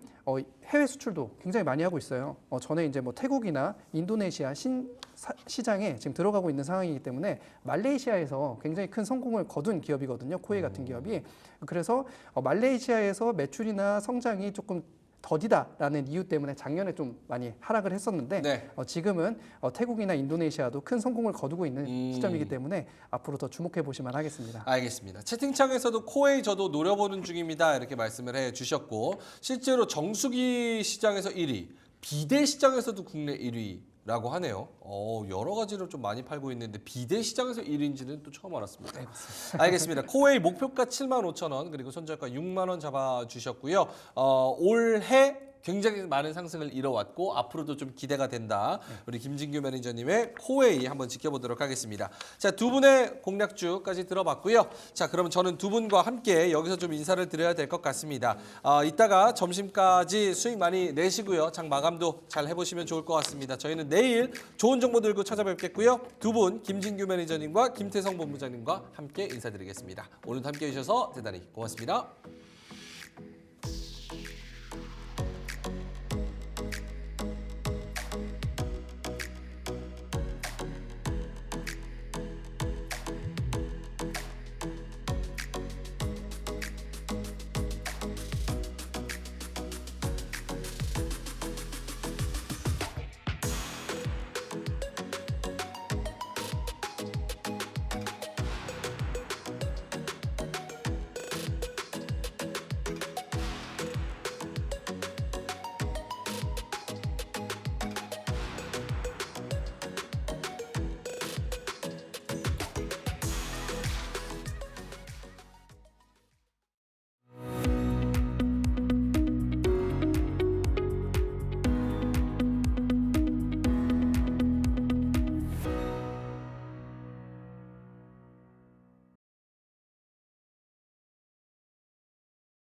해외 수출도 굉장히 많이 하고 있어요. 전에 이제 뭐 태국이나 인도네시아 시장에 지금 들어가고 있는 상황이기 때문에 말레이시아에서 굉장히 큰 성공을 거둔 기업이거든요. 코웨이 같은 기업이. 그래서 말레이시아에서 매출이나 성장이 조금 더디다라는 이유 때문에 작년에 좀 많이 하락을 했었는데 네. 지금은 태국이나 인도네시아도 큰 성공을 거두고 있는 시점이기 때문에 앞으로 더 주목해 보시면 하겠습니다. 알겠습니다. 채팅창에서도 코웨이 저도 노려보는 중입니다. 이렇게 말씀을 해주셨고 실제로 정수기 시장에서 1위, 비대 시장에서도 국내 1위라고 하네요. 여러 가지로 좀 많이 팔고 있는데 비대 시장에서 1위인지는 또 처음 알았습니다. 알겠습니다. 코웨이 목표가 75,000원 그리고 손절가 6만 원 잡아주셨고요. 올해 굉장히 많은 상승을 이뤄왔고 앞으로도 좀 기대가 된다. 우리 김진규 매니저님의 코웨이 한번 지켜보도록 하겠습니다. 자, 두 분의 공략주까지 들어봤고요. 자, 그러면 저는 두 분과 함께 여기서 좀 인사를 드려야 될 것 같습니다. 이따가 점심까지 수익 많이 내시고요. 장 마감도 잘 해보시면 좋을 것 같습니다. 저희는 내일 좋은 정보 들고 찾아뵙겠고요. 두 분 김진규 매니저님과 김태성 본부장님과 함께 인사드리겠습니다. 오늘도 함께해 주셔서 대단히 고맙습니다.